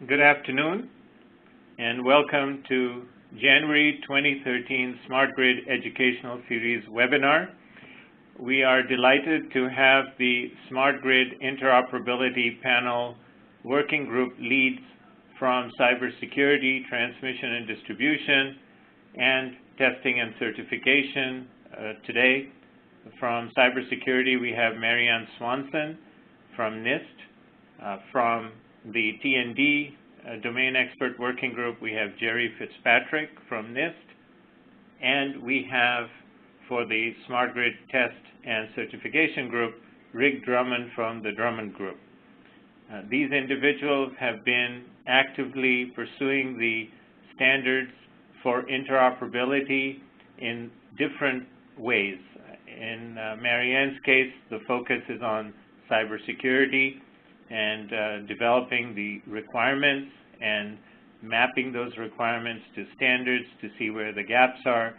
Good afternoon, and welcome to January 2013 Smart Grid Educational Series webinar. We are delighted to have the Smart Grid Interoperability Panel Working Group leads from Cybersecurity, Transmission and Distribution, and Testing and Certification today. From Cybersecurity, we have Marianne Swanson from NIST. From the T&D Domain Expert Working Group, we have Jerry Fitzpatrick from NIST, and we have, for the Smart Grid Test and Certification Group, Rick Drummond from the Drummond Group. These individuals have been actively pursuing the standards for interoperability in different ways. In Marianne's case, the focus is on cybersecurity and developing the requirements and mapping those requirements to standards to see where the gaps are,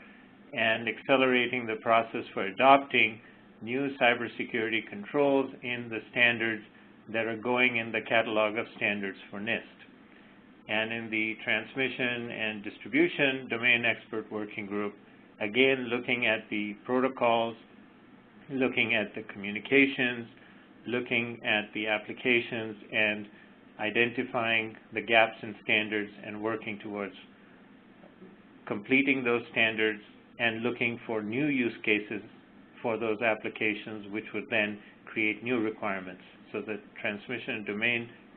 and accelerating the process for adopting new cybersecurity controls in the standards that are going in the catalog of standards for NIST. And in the Transmission and Distribution Domain Expert Working Group, again, looking at the protocols, looking at the communications, looking at the applications, and identifying the gaps in standards and working towards completing those standards and looking for new use cases for those applications, which would then create new requirements. So the Transmission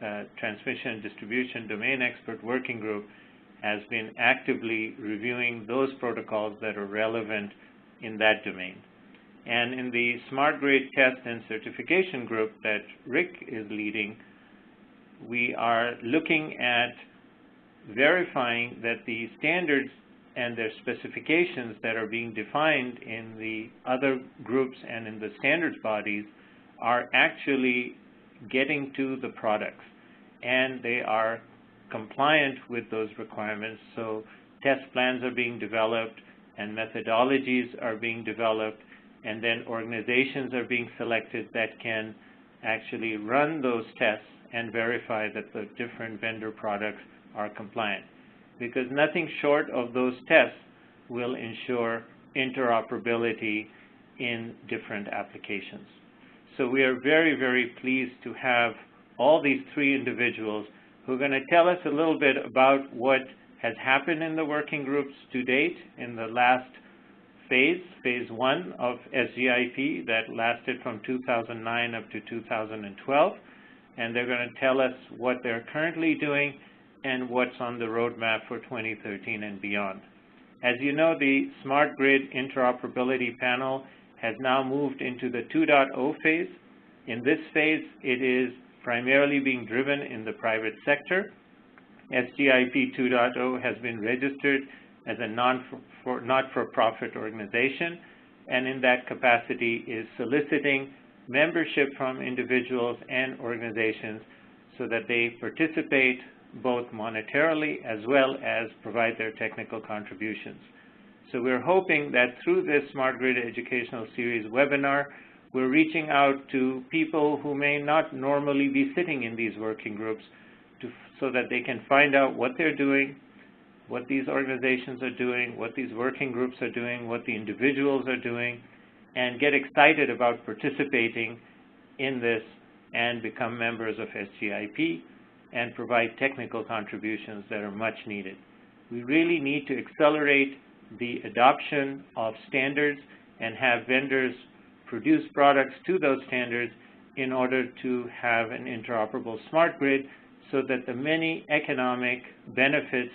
and Distribution Domain Expert Working Group has been actively reviewing those protocols that are relevant in that domain. And in the Smart Grid Test and Certification Group that Rick is leading, we are looking at verifying that the standards and their specifications that are being defined in the other groups and in the standards bodies are actually getting to the products, and they are compliant with those requirements. So test plans are being developed and methodologies are being developed, and then organizations are being selected that can actually run those tests and verify that the different vendor products are compliant. Because nothing short of those tests will ensure interoperability in different applications. So we are very, very pleased to have all these three individuals who are going to tell us a little bit about what has happened in the working groups to date in the last phase one of SGIP that lasted from 2009 up to 2012. And they're going to tell us what they're currently doing and what's on the roadmap for 2013 and beyond. As you know, the Smart Grid Interoperability Panel has now moved into the 2.0 phase. In this phase, it is primarily being driven in the private sector. SGIP 2.0 has been registered as a not-for-profit organization, and in that capacity is soliciting membership from individuals and organizations so that they participate both monetarily as well as provide their technical contributions. So we're hoping that through this Smart Grid Educational Series webinar, we're reaching out to people who may not normally be sitting in these working groups so that they can find out what they're doing, what these organizations are doing, what these working groups are doing, what the individuals are doing, and get excited about participating in this and become members of SGIP and provide technical contributions that are much needed. We really need to accelerate the adoption of standards and have vendors produce products to those standards in order to have an interoperable smart grid so that the many economic benefits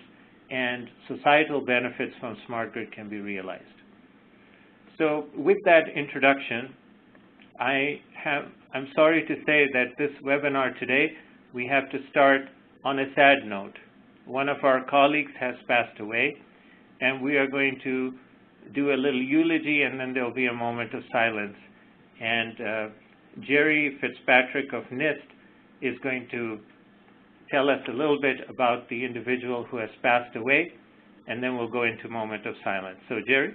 and societal benefits from smart grid can be realized. So with that introduction, I'm sorry to say that this webinar today, we have to start on a sad note. One of our colleagues has passed away, and we are going to do a little eulogy, and then there'll be a moment of silence. And Jerry Fitzpatrick of NIST is going to tell us a little bit about the individual who has passed away, and then we'll go into a moment of silence. So, Jerry?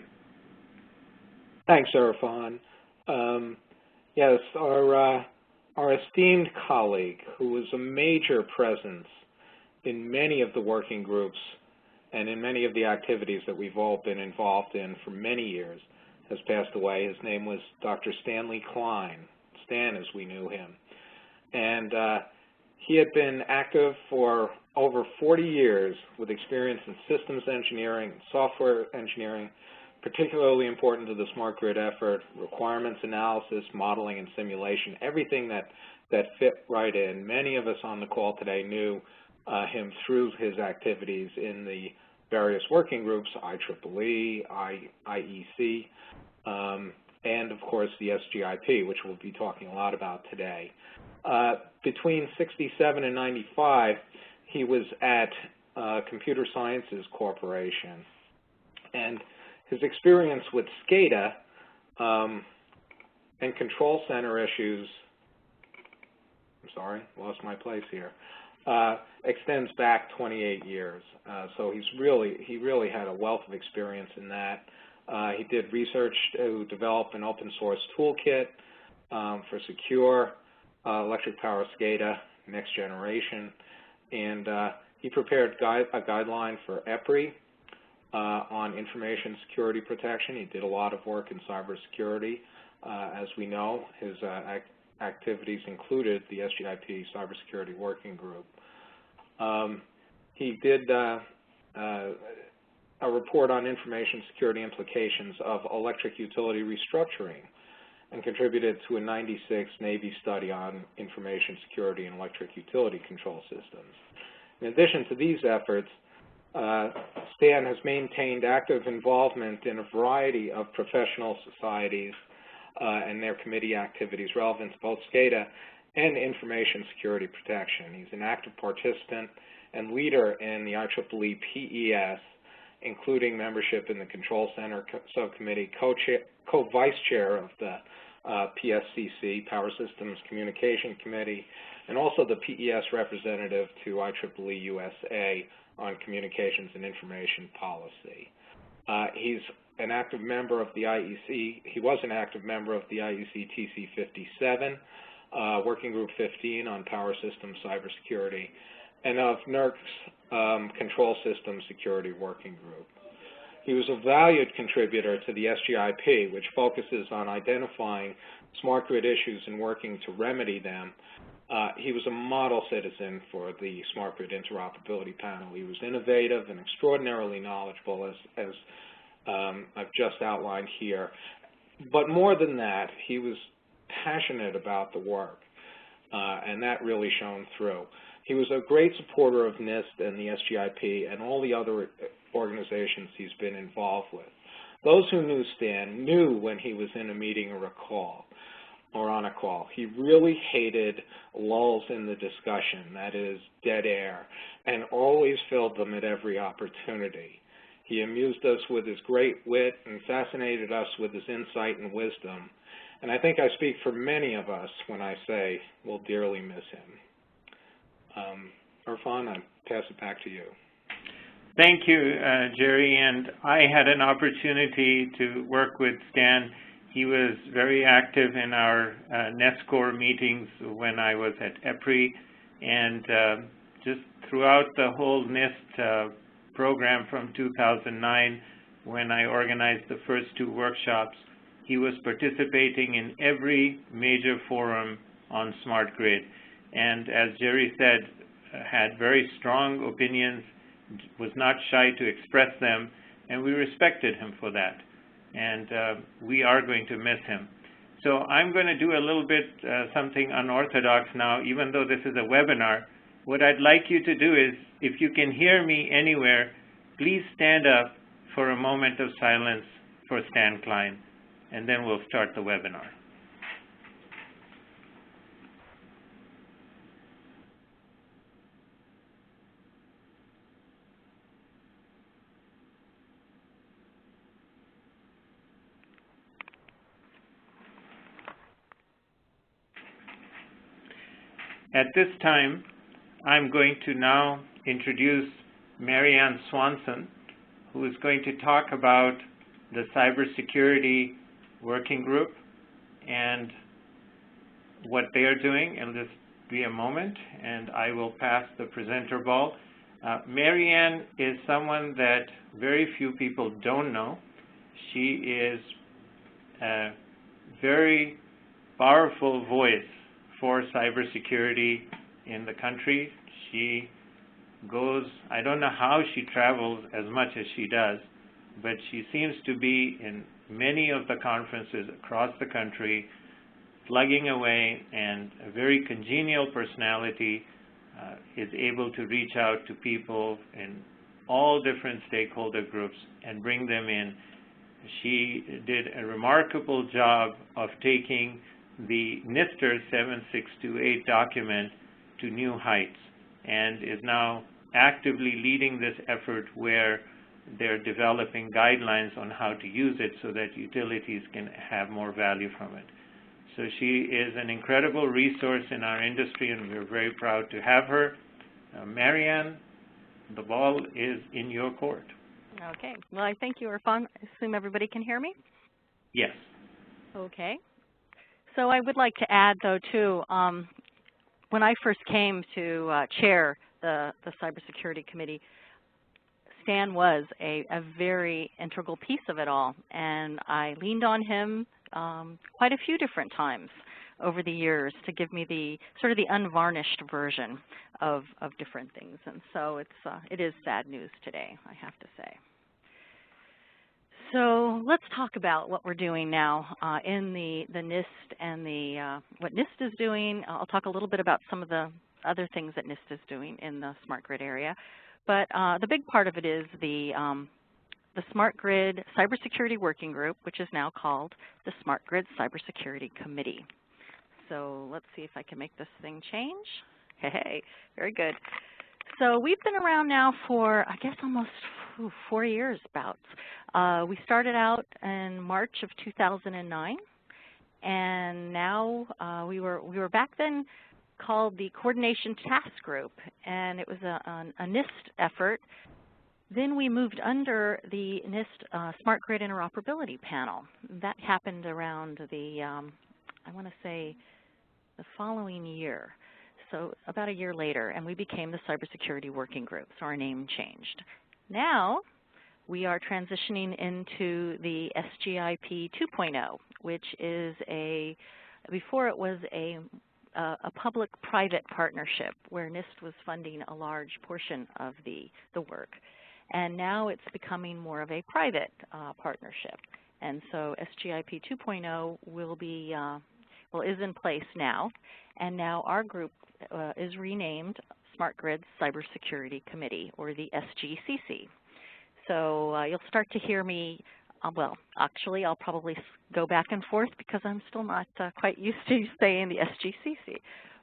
Thanks, Erfan. Yes, our esteemed colleague, who was a major presence in many of the working groups and in many of the activities that we've all been involved in for many years, has passed away. His name was Dr. Stanley Klein, Stan as we knew him. And he had been active for over 40 years with experience in systems engineering, software engineering, particularly important to the smart grid effort, requirements analysis, modeling, and simulation, everything that fit right in. Many of us on the call today knew him through his activities in the various working groups, IEEE, IEC, and of course the SGIP, which we'll be talking a lot about today. Between 67 and 95, he was at Computer Sciences Corporation, and his experience with SCADA and control center issues, I'm sorry, lost my place here, extends back 28 years. So he really had a wealth of experience in that. He did research to develop an open source toolkit for secure electric power SCADA, next generation, and he prepared a guideline for EPRI on information security protection. He did a lot of work in cybersecurity. As we know, his activities included the SGIP Cybersecurity Working Group. He did a report on information security implications of electric utility restructuring and contributed to a '96 Navy study on information security and electric utility control systems. In addition to these efforts, Stan has maintained active involvement in a variety of professional societies and their committee activities relevant to both SCADA and information security protection. He's an active participant and leader in the IEEE PES, including membership in the Control Center Subcommittee, co-vice chair of the PSCC, Power Systems Communication Committee, and also the PES representative to IEEE USA on communications and information policy. He's an active member of the IEC. He was an active member of the IEC TC 57, Working Group 15 on Power Systems Cybersecurity, and of NIRC's Control System Security Working Group. He was a valued contributor to the SGIP, which focuses on identifying smart grid issues and working to remedy them. He was a model citizen for the Smart Grid Interoperability Panel. He was innovative and extraordinarily knowledgeable, as I've just outlined here. But more than that, he was passionate about the work, and that really shone through. He was a great supporter of NIST and the SGIP and all the other organizations he's been involved with. Those who knew Stan knew when he was in a meeting or a call, or on a call. He really hated lulls in the discussion, that is, dead air, and always filled them at every opportunity. He amused us with his great wit and fascinated us with his insight and wisdom. And I think I speak for many of us when I say we'll dearly miss him. Erfan, I pass it back to you. Thank you, Jerry. And I had an opportunity to work with Stan. He was very active in our NESCOR meetings when I was at EPRI, and just throughout the whole NIST program from 2009, when I organized the first 2 workshops, he was participating in every major forum on smart grid. And as Jerry said, had very strong opinions, was not shy to express them, and we respected him for that. And we are going to miss him. So I'm going to do a little bit something unorthodox now, even though this is a webinar. What I'd like you to do is, if you can hear me anywhere, please stand up for a moment of silence for Stan Klein, and then we'll start the webinar. At this time, I'm going to now introduce Marianne Swanson, who is going to talk about the Cybersecurity Working Group and what they are doing. It'll just be a moment, and I will pass the presenter ball. Marianne is someone that very few people don't know. She is a very powerful voice for cybersecurity in the country. She goes, I don't know how she travels as much as she does, but she seems to be in many of the conferences across the country, plugging away, and a very congenial personality, is able to reach out to people in all different stakeholder groups and bring them in. She did a remarkable job of taking the NISTIR 7628 document to new heights and is now actively leading this effort where they're developing guidelines on how to use it so that utilities can have more value from it. So she is an incredible resource in our industry, and we're very proud to have her. Marianne, the ball is in your court. Okay. Well, I thank you, Erfan. I assume everybody can hear me? Yes. Okay. So I would like to add, though, too, when I first came to chair the Cybersecurity Committee, Stan was a very integral piece of it all, and I leaned on him quite a few different times over the years to give me the sort of the unvarnished version of different things. And so it is sad news today, I have to say. So let's talk about what we're doing now in the NIST and what NIST is doing. I'll talk a little bit about some of the other things that NIST is doing in the smart grid area. But the big part of it is the Smart Grid Cybersecurity Working Group, which is now called the Smart Grid Cybersecurity Committee. So let's see if I can make this thing change. Hey, very good. So we've been around now for, I guess, almost 4 years about. We started out in March of 2009, and now we were back then called the Coordination Task Group, and it was a NIST effort. Then we moved under the NIST Smart Grid Interoperability Panel. That happened around the, I want to say, the following year, so about a year later, and we became the Cybersecurity Working Group, so our name changed. Now we are transitioning into the SGIP 2.0, which is before it was a public-private partnership where NIST was funding a large portion of the work. And now it's becoming more of a private partnership. And so SGIP 2.0 will be, is in place now. And now our group is renamed Smart Grid Cybersecurity Committee, or the SGCC. So you'll start to hear me, well, actually I'll probably go back and forth because I'm still not quite used to saying the SGCC.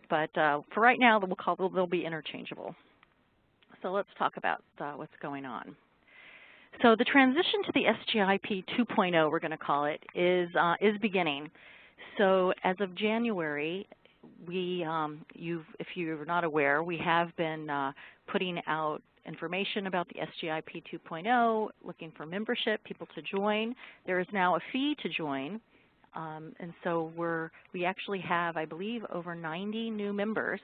But for right now, they'll be interchangeable. So let's talk about what's going on. So the transition to the SGIP 2.0, we're going to call it, is beginning. So as of January, if you're not aware, we have been putting out information about the SGIP 2.0, looking for membership, people to join. There is now a fee to join, and so we actually have, I believe, over 90 new members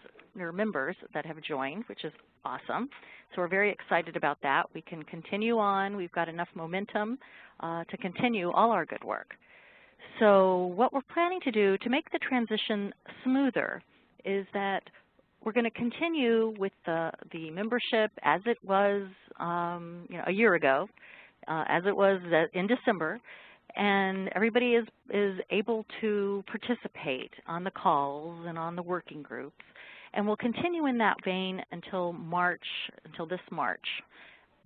that have joined, which is awesome. So we're very excited about that. We can continue on. We've got enough momentum to continue all our good work. So what we're planning to do to make the transition smoother is that we're going to continue with the membership as it was a year ago, as it was in December, and everybody is able to participate on the calls and on the working groups. And we'll continue in that vein until this March.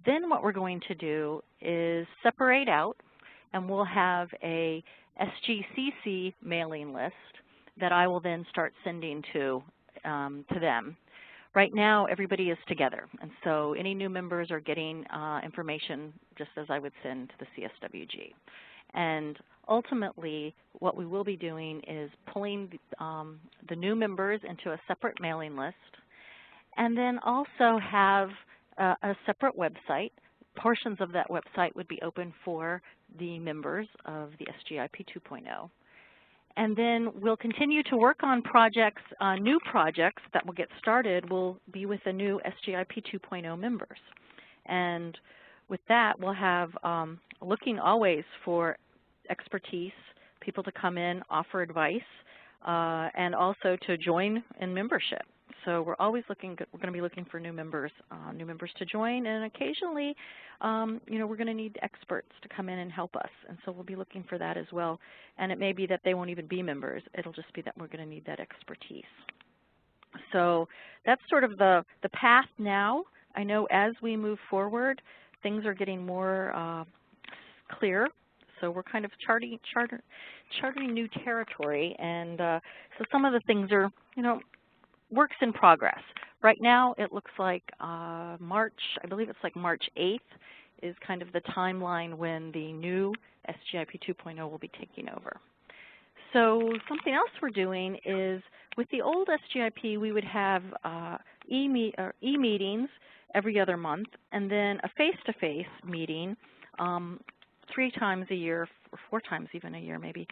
Then what we're going to do is separate out, and we'll have a SGCC mailing list that I will then start sending to them. Right now, everybody is together, and so any new members are getting information just as I would send to the CSWG. And ultimately, what we will be doing is pulling the new members into a separate mailing list, and then also have a separate website. Portions of that website would be open for the members of the SGIP 2.0. And then we'll continue to work on projects, new projects that will get started will be with the new SGIP 2.0 members. And with that, we'll have looking always for expertise, people to come in, offer advice, and also to join in membership. So we're always looking, we're going to be looking for new members to join, and occasionally, you know, we're going to need experts to come in and help us, and so we'll be looking for that as well. And it may be that they won't even be members. It'll just be that we're going to need that expertise. So that's sort of the path now. I know as we move forward, things are getting more clear. So we're kind of charting new territory, and so some of the things are, you know, works in progress. Right now, it looks like March, I believe it's like March 8th is kind of the timeline when the new SGIP 2.0 will be taking over. So something else we're doing is with the old SGIP, we would have e-meetings every other month, and then a face-to-face meeting 3 times a year, or 4 times even a year maybe.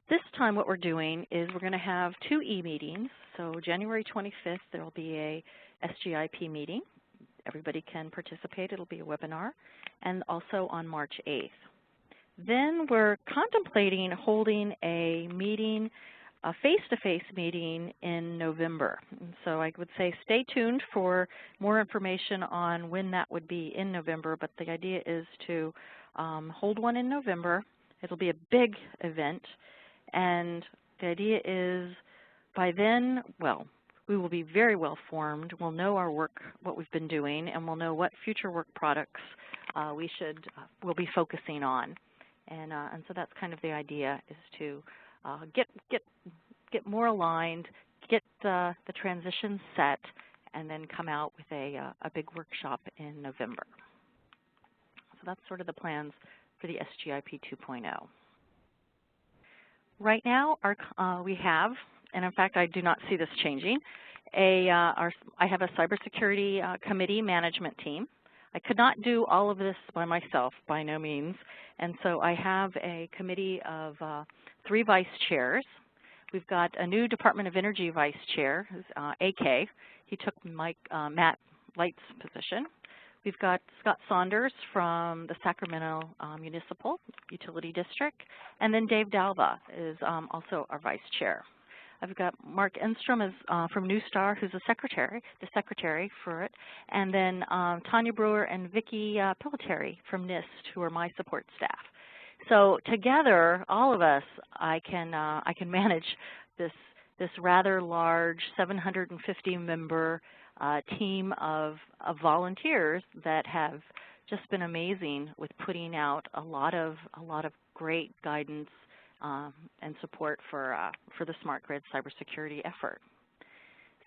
This time what we're doing is we're going to have 2 e-meetings. So January 25th, there will be a SGIP meeting. Everybody can participate. It'll be a webinar. And also on March 8th. Then we're contemplating holding a meeting, a face-to-face meeting in November. And so I would say stay tuned for more information on when that would be in November, but the idea is to hold one in November. It'll be a big event, and the idea is by then, well, we will be very well formed. We'll know our work, what we've been doing, and we'll know what future work products we'll be focusing on. And so that's kind of the idea, is to get more aligned, get the transition set, and then come out with a big workshop in November. So that's sort of the plans for the SGIP 2.0. Right now, we have, and in fact I do not see this changing, I have a cybersecurity committee management team. I could not do all of this by myself, by no means, and so I have a committee of 3 vice chairs. We've got a new Department of Energy vice chair, who's AK. He took Matt Light's position. We've got Scott Saunders from the Sacramento Municipal Utility District, and then Dave Dalva is also our vice chair. I've got Mark Enstrom is, from NISTIR, who's the secretary for it, and then Tanya Brewer and Vicki Pillitary from NIST, who are my support staff. So together, all of us, I can manage this rather large 750-member team of volunteers that have just been amazing with putting out a lot of great guidance and support for the Smart Grid cybersecurity effort.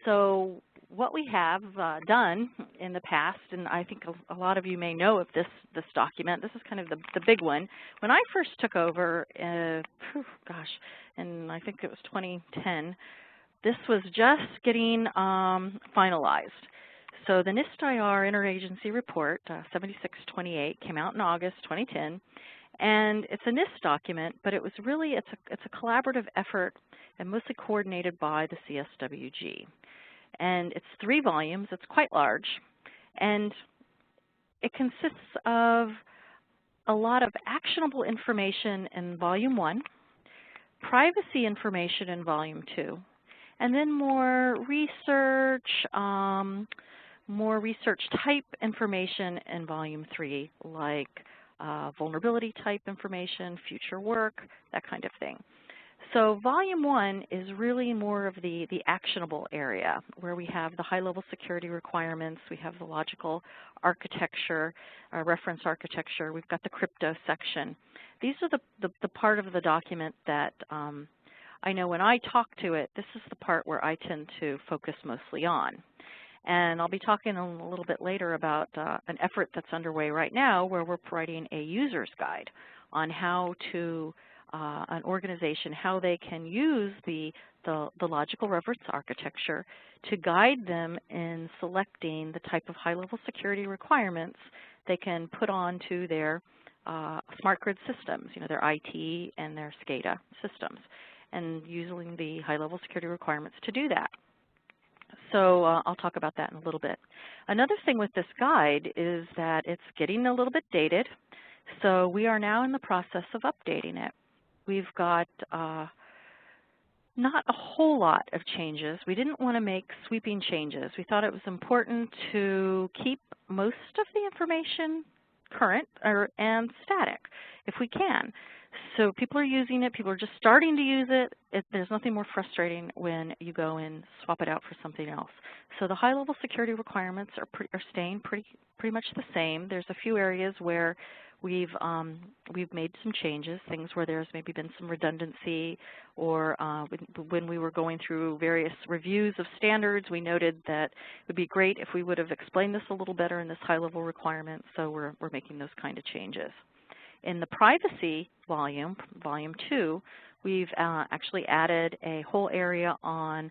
So what we have done in the past, and I think a lot of you may know of this document. This is kind of the big one. When I first took over, and I think it was 2010. This was just getting finalized. So the NISTIR Interagency Report 7628 came out in August 2010, and it's a NIST document, but it was really it's a collaborative effort and mostly coordinated by the CSWG. And it's 3 volumes. It's quite large, and it consists of a lot of actionable information in Volume 1, privacy information in Volume 2, and then more research type information in Volume 3, like vulnerability type information, future work, that kind of thing. So Volume 1 is really more of the actionable area, where we have the high-level security requirements, we have the logical architecture, reference architecture, we've got the crypto section. These are the part of the document that I know when I talk to it, this is the part where I tend to focus mostly on. And I'll be talking a little bit later about an effort that's underway right now where we're writing a user's guide on how to, an organization, how they can use the logical reference architecture to guide them in selecting the type of high-level security requirements they can put onto their smart grid systems, you know, their IT and their SCADA systems. and using the high-level security requirements to do that. So I'll talk about that in a little bit. Another thing with this guide is that it's getting a little bit dated, so we are now in the process of updating it. We've got not a whole lot of changes. We didn't want to make sweeping changes. We thought it was important to keep most of the information current and static if we can. So people are using it, people are just starting to use it. There's nothing more frustrating when you go and swap it out for something else. So the high-level security requirements are staying pretty much the same. There's a few areas where we've made some changes, things where there's maybe been some redundancy, or when we were going through various reviews of standards, we noted that it would be great if we would have explained this a little better in this high-level requirement, so we're making those kind of changes. In the privacy volume, volume 2, we've actually added a whole area on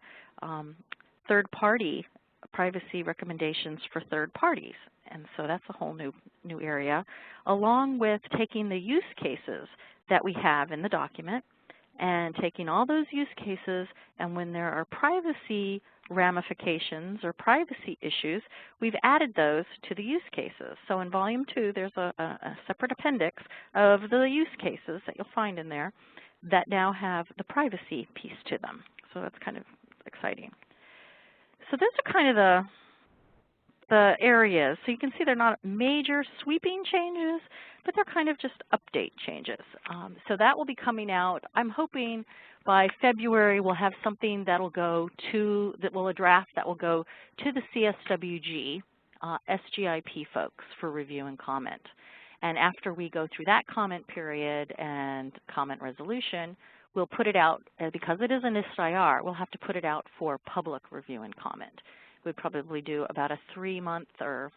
third-party privacy recommendations for third parties. And so that's a whole new area, along with taking the use cases that we have in the document and taking all those use cases, and when there are privacy ramifications or privacy issues, we've added those to the use cases. So in volume 2, there's a separate appendix of the use cases that you'll find in there that now have the privacy piece to them. So that's kind of exciting. So those are kind of the areas. So you can see they're not major sweeping changes, but they're kind of just update changes. So that will be coming out. I'm hoping by February we'll have something that'll go to, a draft that will go to the CSWG, SGIP folks for review and comment. And after we go through that comment period and comment resolution, we'll put it out, because it is a NISTIR, we'll have to put it out for public review and comment. We'd probably do about a 3-month or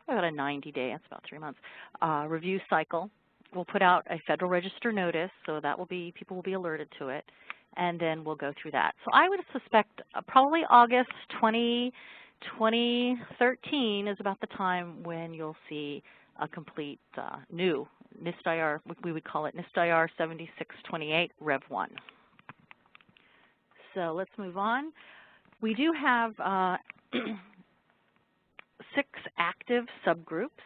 about a 90-day, that's about 3 months, review cycle. We'll put out a Federal Register notice, so that will be, people will be alerted to it, and then we'll go through that. So I would suspect probably August 2013 is about the time when you'll see a complete new NISTIR, we would call it NISTIR 7628 Rev 1. So let's move on. We do have 6 active subgroups.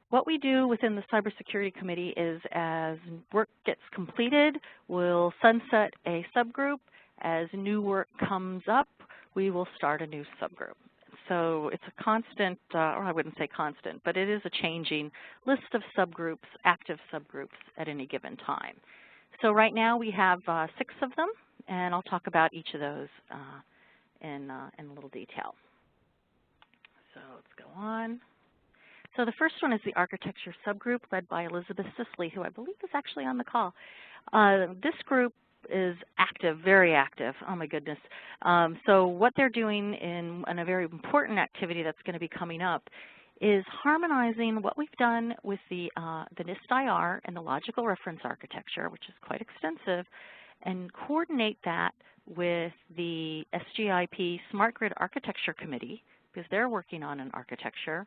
What we do within the Cybersecurity Committee is, as work gets completed, we'll sunset a subgroup. As new work comes up, we will start a new subgroup. So it's a constant, or I wouldn't say constant, but it is a changing list of subgroups, active subgroups at any given time. So right now we have 6 of them, and I'll talk about each of those in a little detail. So let's go on. So the first one is the architecture subgroup led by Elizabeth Sisley, who I believe is actually on the call. This group is active, very active. Oh my goodness. So what they're doing in a very important activity that's going to be coming up is harmonizing what we've done with the NISTIR and the logical reference architecture, which is quite extensive, and coordinate that with the SGIP Smart Grid Architecture Committee, because they're working on an architecture,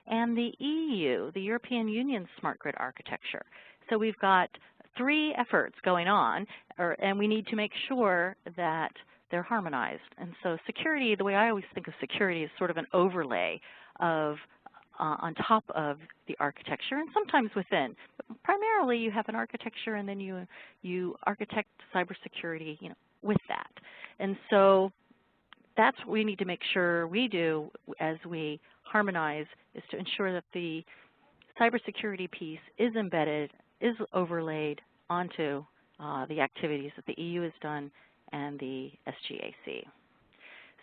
and the EU, the European Union Smart Grid Architecture. So we've got 3 efforts going on, and we need to make sure that they're harmonized. And so security, the way I always think of security, is sort of an overlay of on top of the architecture, and sometimes within. But primarily, you have an architecture, and then you architect cybersecurity, with that. And so that's what we need to make sure we do as we harmonize, is to ensure that the cybersecurity piece is embedded, is overlaid onto the activities that the EU has done and the SGAC.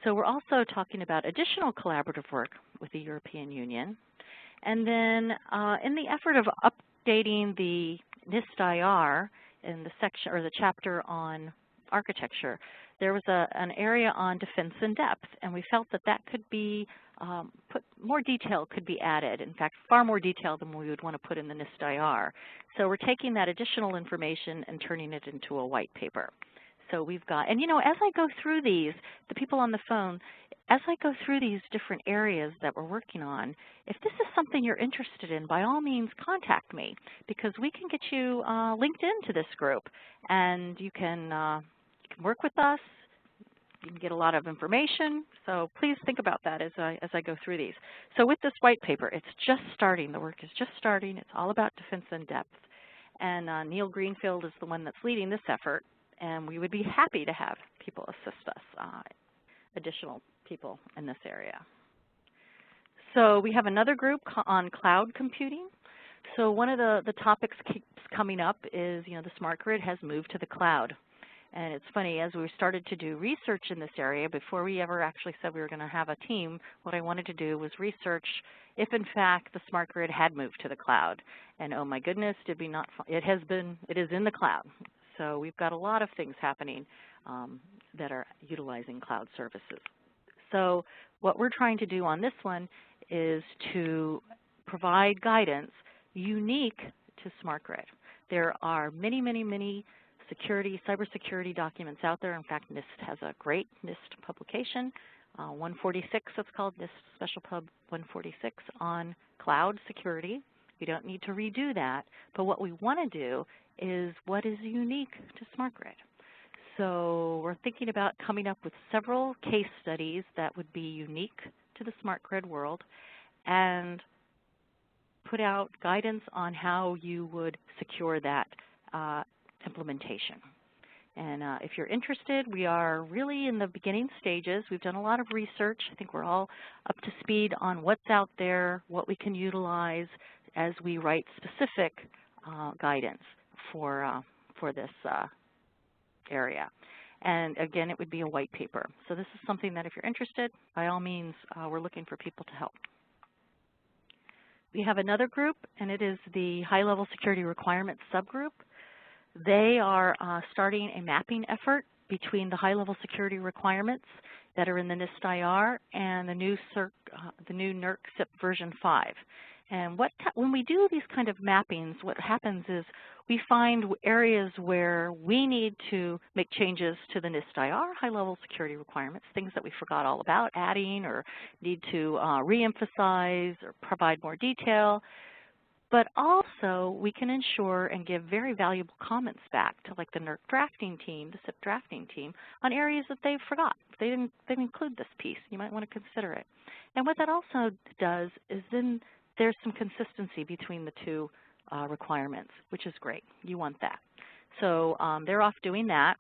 So we're also talking about additional collaborative work with the European Union. And then in the effort of updating the NISTIR in the section or the chapter on architecture, there was an area on defense in depth, and we felt that that could be more detail could be added. In fact, far more detail than we would want to put in the NISTIR. So we're taking that additional information and turning it into a white paper. So we've got, and as I go through these, the people on the phone, as I go through these different areas that we're working on, if this is something you're interested in, by all means contact me, because we can get you linked into this group, and you can can work with us. You can get a lot of information, so please think about that as I go through these. So with this white paper, it's just starting. The work is just starting. It's all about defense in depth. And Neil Greenfield is the one that's leading this effort, and we would be happy to have people assist us, additional people in this area. So we have another group on cloud computing. So one of the topics keeps coming up is, the smart grid has moved to the cloud. And it's funny, as we started to do research in this area, before we ever actually said we were going to have a team, what I wanted to do was research if, in fact, the smart grid had moved to the cloud. And oh my goodness, it is in the cloud. So we've got a lot of things happening that are utilizing cloud services. So what we're trying to do on this one is to provide guidance unique to smart grid. There are many, many, many cybersecurity documents out there. In fact, NIST has a great NIST publication, 146, it's called NIST Special Pub 146 on cloud security. We don't need to redo that, but what we want to do is what is unique to smart grid. So we're thinking about coming up with several case studies that would be unique to the smart grid world and put out guidance on how you would secure that implementation. And if you're interested, we are really in the beginning stages. We've done a lot of research. I think we're all up to speed on what's out there, what we can utilize as we write specific guidance for this area. And again, it would be a white paper. So this is something that if you're interested, by all means, we're looking for people to help. We have another group, and it is the high-level security requirements subgroup. They are starting a mapping effort between the high-level security requirements that are in the NIST-IR and the new NIRC-SIP version 5. And when we do these kind of mappings, what happens is we find areas where we need to make changes to the NIST-IR, high-level security requirements, things that we forgot all about adding or need to reemphasize or provide more detail. But also, we can ensure and give very valuable comments back to like the NIRC drafting team, the SIP drafting team, on areas that they forgot. They didn't include this piece. You might want to consider it. And what that also does is then there's some consistency between the two requirements, which is great. You want that. So they're off doing that.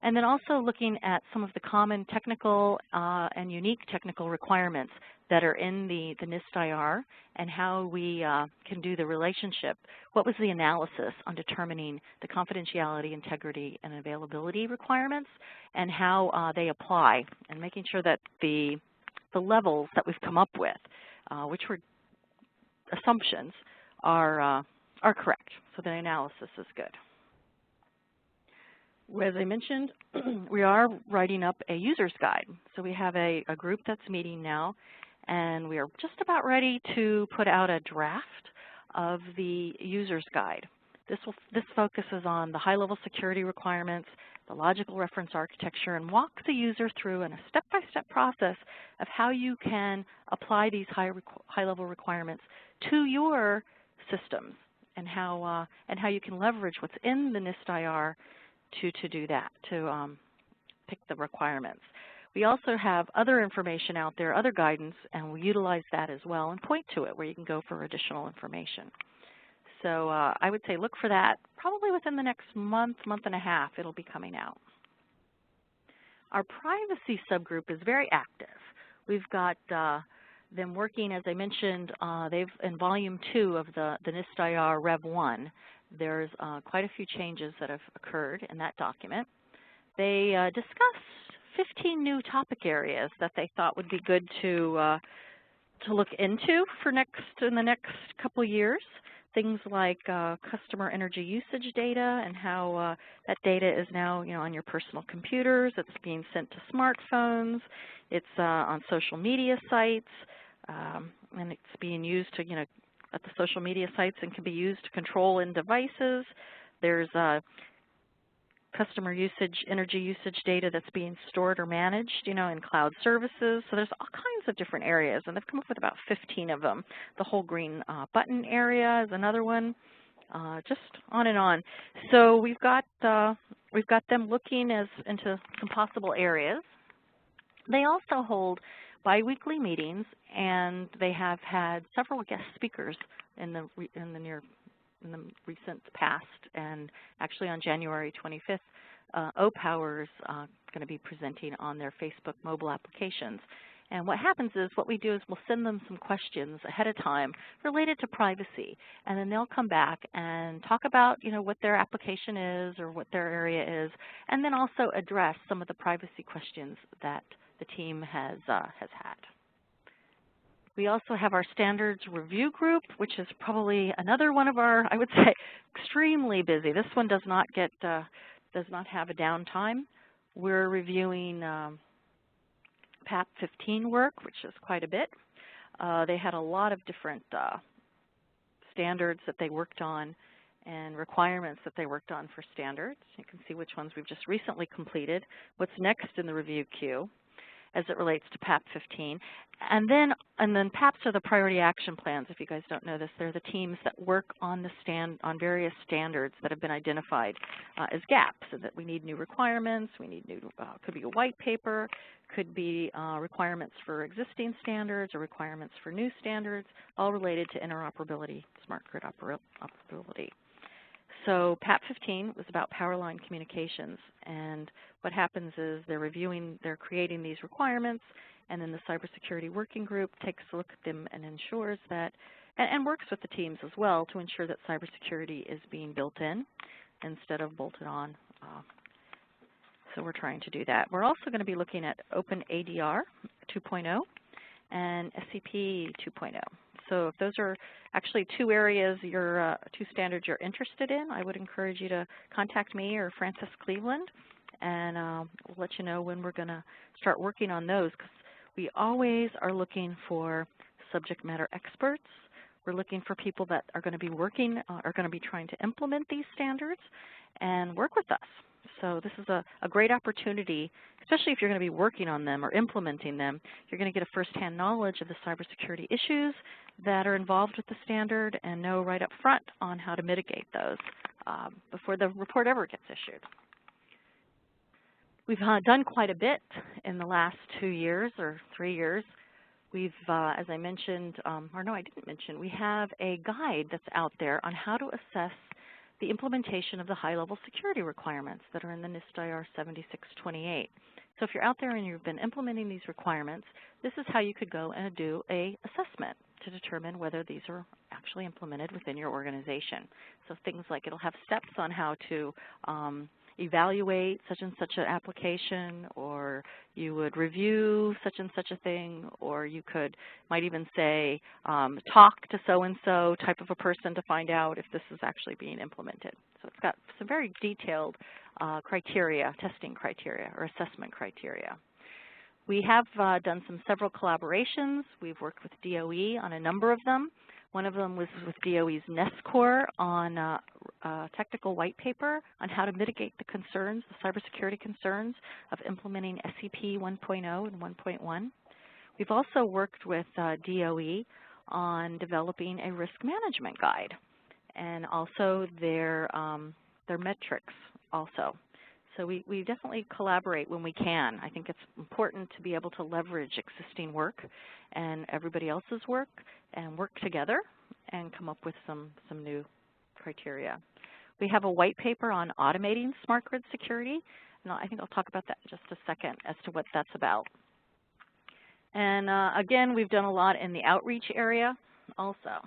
And then also looking at some of the common technical and unique technical requirements that are in the NIST-IR and how we can do the relationship. What was the analysis on determining the confidentiality, integrity, and availability requirements and how they apply, and making sure that the levels that we've come up with, which were assumptions, are correct. So the analysis is good. As I mentioned, we are writing up a user's guide. So we have a group that's meeting now, and we are just about ready to put out a draft of the user's guide. This focuses on the high-level security requirements, the logical reference architecture, and walks the user through in a step-by-step process of how you can apply these high-level requirements to your systems and how you can leverage what's in the NIST-IR to do that, to pick the requirements. We also have other information out there, other guidance, and we utilize that as well and point to it where you can go for additional information. So I would say look for that probably within the next month, month and a half, it'll be coming out. Our privacy subgroup is very active. We've got them working, as I mentioned, in volume 2 of the NIST-IR Rev 1. There's quite a few changes that have occurred in that document. They discussed 15 new topic areas that they thought would be good to look into in the next couple years. Things like customer energy usage data and how that data is now, on your personal computers. It's being sent to smartphones. It's on social media sites, and it's being used to, at the social media sites and can be used to control in devices. There's customer usage, energy usage data that's being stored or managed, in cloud services. So there's all kinds of different areas, and they've come up with about 15 of them. The whole green button area is another one. just on and on. So we've got them looking into some possible areas. They also hold biweekly meetings, and they have had several guest speakers in the recent past. And actually, on January 25th, OPower is going to be presenting on their Facebook mobile applications. And what happens is, what we do is we'll send them some questions ahead of time related to privacy, and then they'll come back and talk about, what their application is or what their area is, and then also address some of the privacy questions that the team has had. We also have our standards review group, which is probably another one of our, I would say, extremely busy. This one does not have a downtime. We're reviewing PAP 15 work, which is quite a bit. They had a lot of different standards that they worked on and requirements that they worked on for standards. You can see which ones we've just recently completed, what's next in the review queue as it relates to PAP 15. And then PAPs are the priority action plans. If you guys don't know this, they're the teams that work on various standards that have been identified as gaps, so that we need new requirements, we need new, could be a white paper, could be requirements for existing standards or requirements for new standards, all related to interoperability, smart grid operability. So PAP 15 was about power line communications, and what happens is they're creating these requirements, and then the Cybersecurity Working Group takes a look at them and ensures that, and works with the teams as well to ensure that cybersecurity is being built in instead of bolted on. So we're trying to do that. We're also going to be looking at OpenADR 2.0 and SCP 2.0. So if those are actually two areas, two standards you're interested in, I would encourage you to contact me or Frances Cleveland, and we'll let you know when we're going to start working on those, because we always are looking for subject matter experts. We're looking for people that are going to be trying to implement these standards and work with us. So this is a great opportunity, especially if you're going to be working on them or implementing them. You're going to get a first-hand knowledge of the cybersecurity issues that are involved with the standard and know right up front on how to mitigate those before the report ever gets issued. We've done quite a bit in the last 2 years or 3 years. We've, as I mentioned, or no, I didn't mention, we have a guide that's out there on how to assess the implementation of the high-level security requirements that are in the NISTIR 7628. So if you're out there and you've been implementing these requirements, this is how you could go and do an assessment to determine whether these are actually implemented within your organization. So things like it'll have steps on how to evaluate such and such an application, or you would review such and such a thing, or you might even say talk to so-and-so type of a person to find out if this is actually being implemented. So it's got some very detailed testing criteria or assessment criteria. We have done several collaborations. We've worked with DOE on a number of them. One of them was with DOE's NESCOR on a technical white paper on how to mitigate the concerns, the cybersecurity concerns of implementing SCP 1.0 and 1.1. We've also worked with DOE on developing a risk management guide and also their metrics also. So we definitely collaborate when we can. I think it's important to be able to leverage existing work and everybody else's work and work together and come up with some new criteria. We have a white paper on automating smart grid security, and I think I'll talk about that in just a second as to what that's about. And again, we've done a lot in the outreach area also.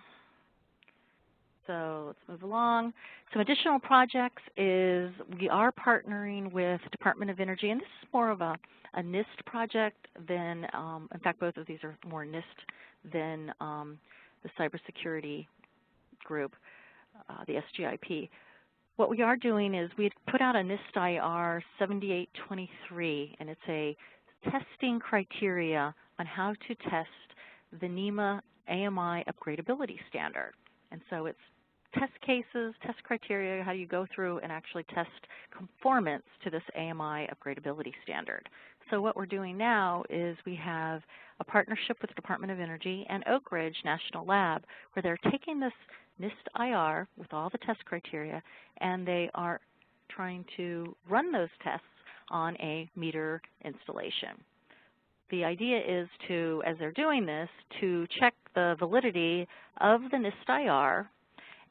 So let's move along. Some additional projects is we are partnering with Department of Energy, and this is more of a NIST project than, in fact, both of these are more NIST than the cybersecurity group, the SGIP. What we are doing is we put out a NISTIR 7823, and it's a testing criteria on how to test the NEMA AMI upgradability standard. And so it's test cases, test criteria, how do you go through and actually test conformance to this AMI upgradability standard. so what we're doing now is we have a partnership with the Department of Energy and Oak Ridge National Lab, where they're taking this NIST-IR with all the test criteria, and they are trying to run those tests on a meter installation. The idea is to, as they're doing this, to check the validity of the NIST-IR,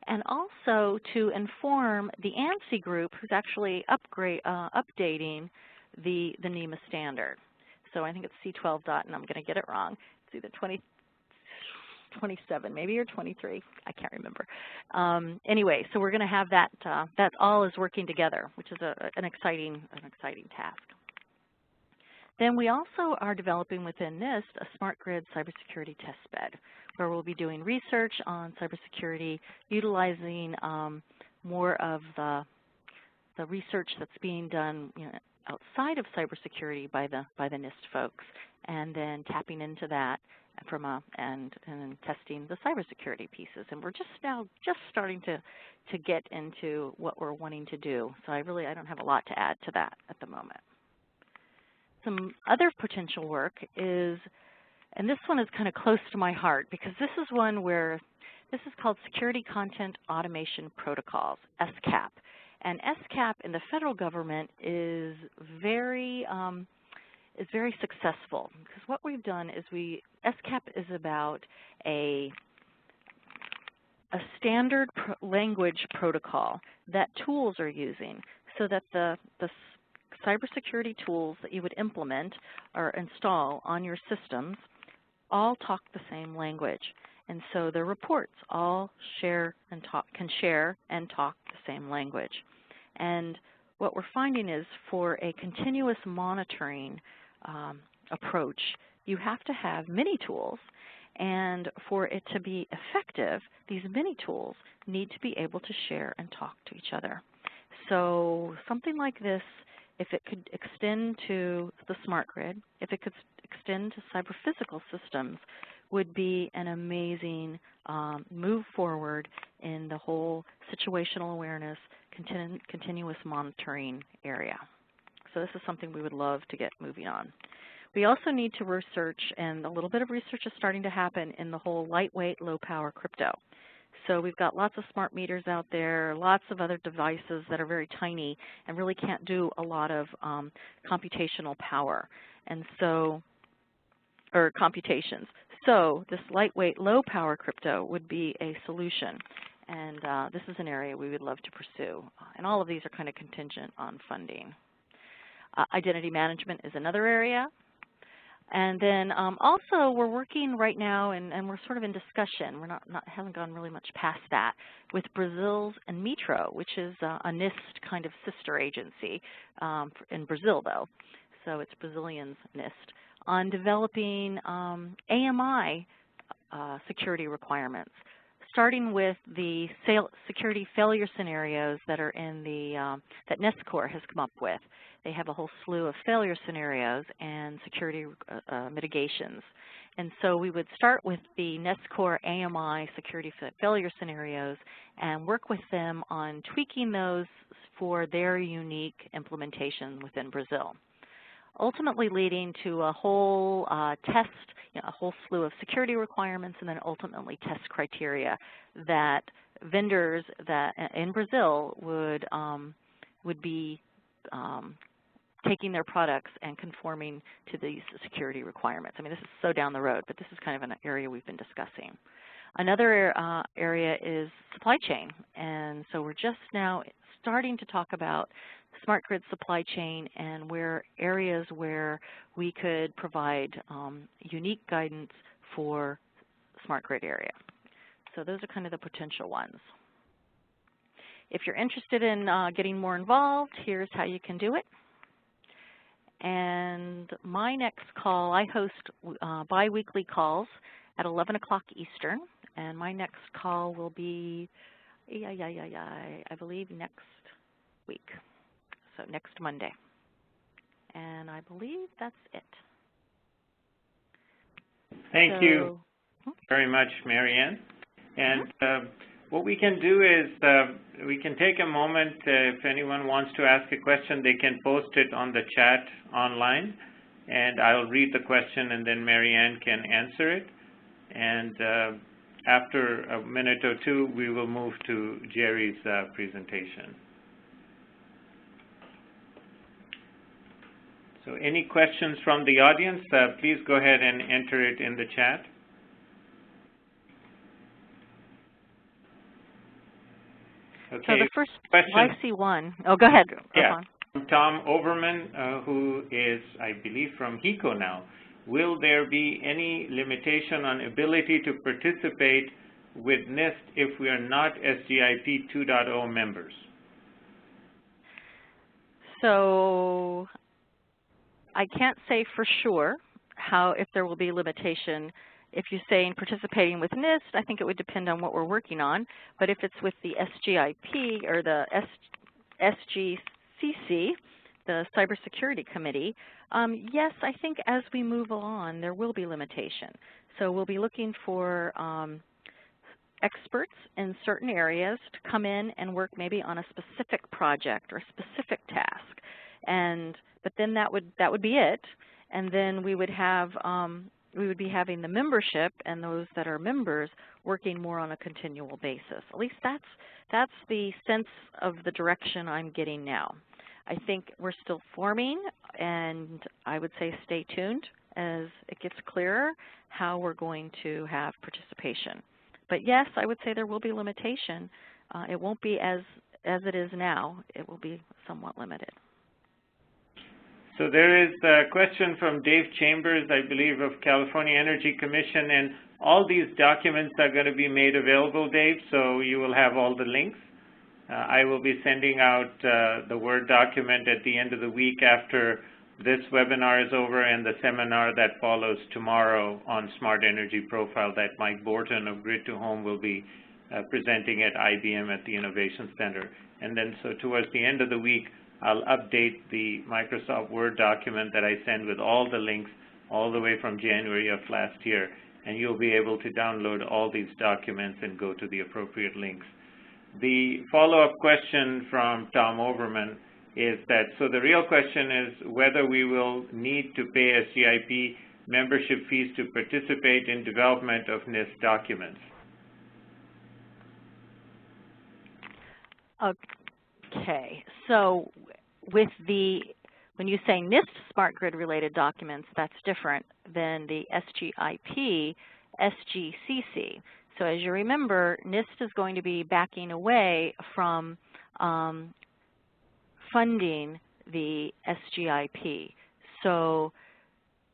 and also to inform the ANSI group, who's actually updating the NEMA standard. So I think it's C12 dot, and I'm going to get it wrong. It's either 27 maybe or 23. I can't remember. Anyway, so we're going to have that. That all is working together, which is an exciting task. Then we also are developing within NIST a smart grid cybersecurity testbed, where we'll be doing research on cybersecurity, utilizing more of the research that's being done, outside of cybersecurity by the NIST folks, and then tapping into that from and testing the cybersecurity pieces. And we're just starting to get into what we're wanting to do. So I don't have a lot to add to that at the moment. Some other potential work is, and this one is kind of close to my heart, because this is one where this is called Security Content Automation Protocols, SCAP. And SCAP in the federal government is very successful, because what we've done is SCAP is about a standard language protocol that tools are using, so that the cybersecurity tools that you would implement or install on your systems all talk the same language. And so the reports all can share and talk the same language. And what we're finding is, for a continuous monitoring approach, you have to have many tools, and for it to be effective, these many tools need to be able to share and talk to each other. So something like this, if it could extend to the smart grid, if it could extend to cyber-physical systems, would be an amazing move forward in the whole situational awareness, continuous monitoring area. So this is something we would love to get moving on. We also need to research, and a little bit of research is starting to happen in the whole lightweight, low-power crypto. So we've got lots of smart meters out there, lots of other devices that are very tiny and really can't do a lot of computational power, and so, or computations. So this lightweight, low-power crypto would be a solution, and this is an area we would love to pursue. And all of these are kind of contingent on funding. Identity management is another area. And then also we're working right now, and we're sort of in discussion. We're haven't gone really much past that, with Brazil's NITRO, which is a NIST kind of sister agency in Brazil, though. So it's Brazilian's NIST, on developing AMI security requirements, starting with the security failure scenarios that are in the that NISTIR has come up with. They have a whole slew of failure scenarios and security mitigations. And so we would start with the NISTIR AMI security failure scenarios and work with them on tweaking those for their unique implementation within Brazil, ultimately leading to a whole test, a whole slew of security requirements, and then ultimately test criteria that vendors that in Brazil would be taking their products and conforming to these security requirements. I mean, this is so down the road, but this is kind of an area we've been discussing. Another area is supply chain, and so we're just now starting to talk about smart grid supply chain and areas where we could provide unique guidance for smart grid area. So those are kind of the potential ones. If you're interested in getting more involved, here's how you can do it. And my next call, I host bi-weekly calls at 11 o'clock Eastern, and my next call will be, I believe, next week. So next Monday. And I believe that's it. Thank you very much, Marianne. And what we can do is we can take a moment. If anyone wants to ask a question, they can post it on the chat online. and I'll read the question, and then Marianne can answer it. And after a minute or two, we will move to Jerry's presentation. So any questions from the audience, please go ahead and enter it in the chat. Okay. So the first, question. I see one. Oh, go ahead. Yeah, Tom Overman, who is, I believe, from HECO now. Will there be any limitation on ability to participate with NIST if we are not SGIP 2.0 members? So I can't say for sure if there will be limitation. If you're saying participating with NIST, I think it would depend on what we're working on. But if it's with the SGIP or the SGCC, the Cybersecurity Committee, yes, I think as we move along, there will be limitation. So we'll be looking for experts in certain areas to come in and work maybe on a specific project or specific task. But then that would be it. And then we would have we would be having the membership and those that are members working more on a continual basis. At least that's the sense of the direction I'm getting now. I think we're still forming, and I would say stay tuned as it gets clearer how we're going to have participation. But yes, I would say there will be limitation. It won't be as it is now. It will be somewhat limited. So there is a question from Dave Chambers, I believe, of California Energy Commission, and all these documents are going to be made available, Dave, so you will have all the links. I will be sending out the Word document at the end of the week after this webinar is over and the seminar that follows tomorrow on Smart Energy Profile that Mike Borton of Grid to Home will be presenting at IBM at the Innovation Center. And then so towards the end of the week, I'll update the Microsoft Word document that I send with all the links all the way from January of last year, and you'll be able to download all these documents and go to the appropriate links. The follow-up question from Tom Overman is that, so the real question is whether we will need to pay SGIP membership fees to participate in development of NIST documents. Okay, so with when you say NIST smart grid related documents, that's different than the SGIP, SGCC. So as you remember, NIST is going to be backing away from funding the SGIP. So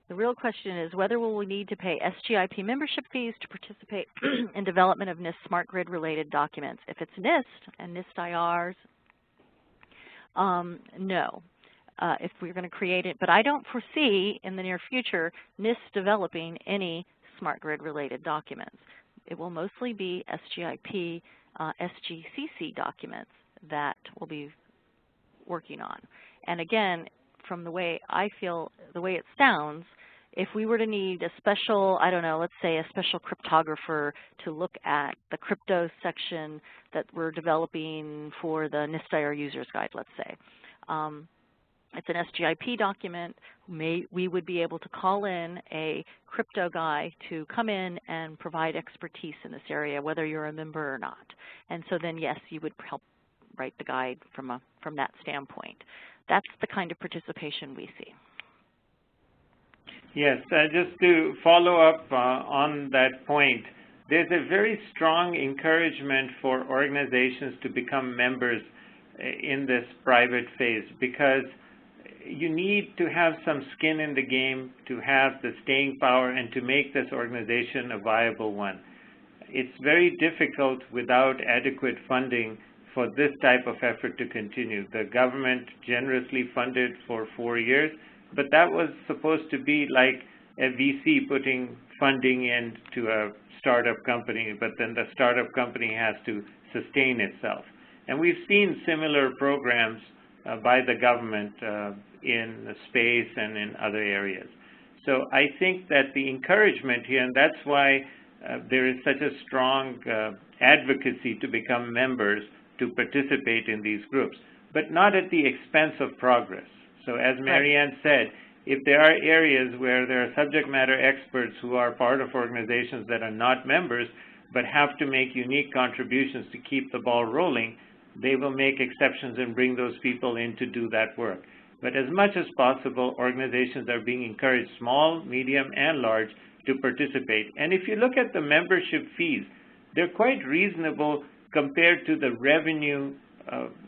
the real question is whether will we need to pay SGIP membership fees to participate in development of NIST smart grid related documents. If it's NIST and NIST IRs, no. If we're going to create it, but I don't foresee in the near future NIST developing any smart grid related documents. It will mostly be SGIP, SGCC documents that we'll be working on. And again, from the way I feel, the way it sounds, if we were to need a special, I don't know, let's say a special cryptographer to look at the crypto section that we're developing for the NISTIR User's Guide, let's say. It's an SGIP document. We would be able to call in a crypto guy to come in and provide expertise in this area, whether you're a member or not. And so then, yes, you would help write the guide from that standpoint. That's the kind of participation we see. Yes, just to follow up on that point, there's a very strong encouragement for organizations to become members in this private phase because you need to have some skin in the game to have the staying power and to make this organization a viable one. It's very difficult without adequate funding for this type of effort to continue. The government generously funded for 4 years, but that was supposed to be like a VC putting funding into a startup company, but then the startup company has to sustain itself. And we've seen similar programs by the government in space and in other areas. So I think that the encouragement here, and that's why there is such a strong advocacy to become members to participate in these groups, but not at the expense of progress. So as Marianne said, if there are areas where there are subject matter experts who are part of organizations that are not members but have to make unique contributions to keep the ball rolling, they will make exceptions and bring those people in to do that work. But as much as possible, organizations are being encouraged, small, medium, and large, to participate. And if you look at the membership fees, they're quite reasonable compared to the revenue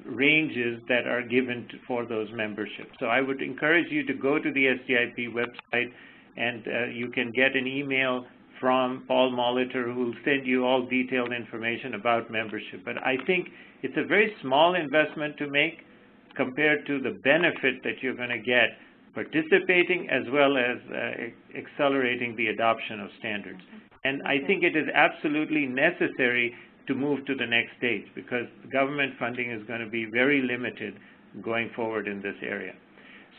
ranges that are given for those memberships. So I would encourage you to go to the SGIP website, and you can get an email from Paul Molitor, who will send you all detailed information about membership. But I think it's a very small investment to make compared to the benefit that you're going to get participating, as well as accelerating the adoption of standards. And I think it is absolutely necessary to move to the next stage, because government funding is going to be very limited going forward in this area.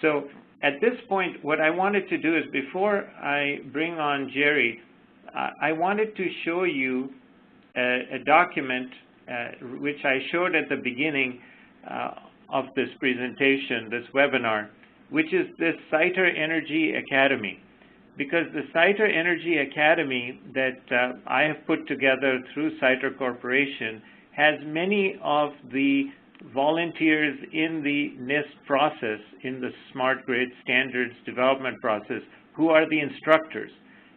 So at this point, what I wanted to do is, before I bring on Jerry, I wanted to show you a document which I showed at the beginning of this presentation, this webinar, which is this CITER Energy Academy. Because the CITER Energy Academy that I have put together through CITER Corporation has many of the volunteers in the NIST process, in the Smart Grid Standards development process, who are the instructors.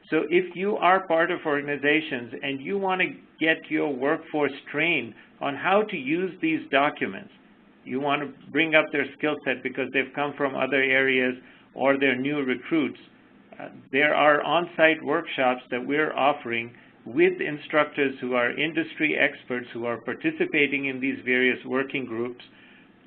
So if you are part of organizations and you want to get your workforce trained on how to use these documents, you want to bring up their skill set because they've come from other areas or they're new recruits, there are on-site workshops that we're offering with instructors who are industry experts who are participating in these various working groups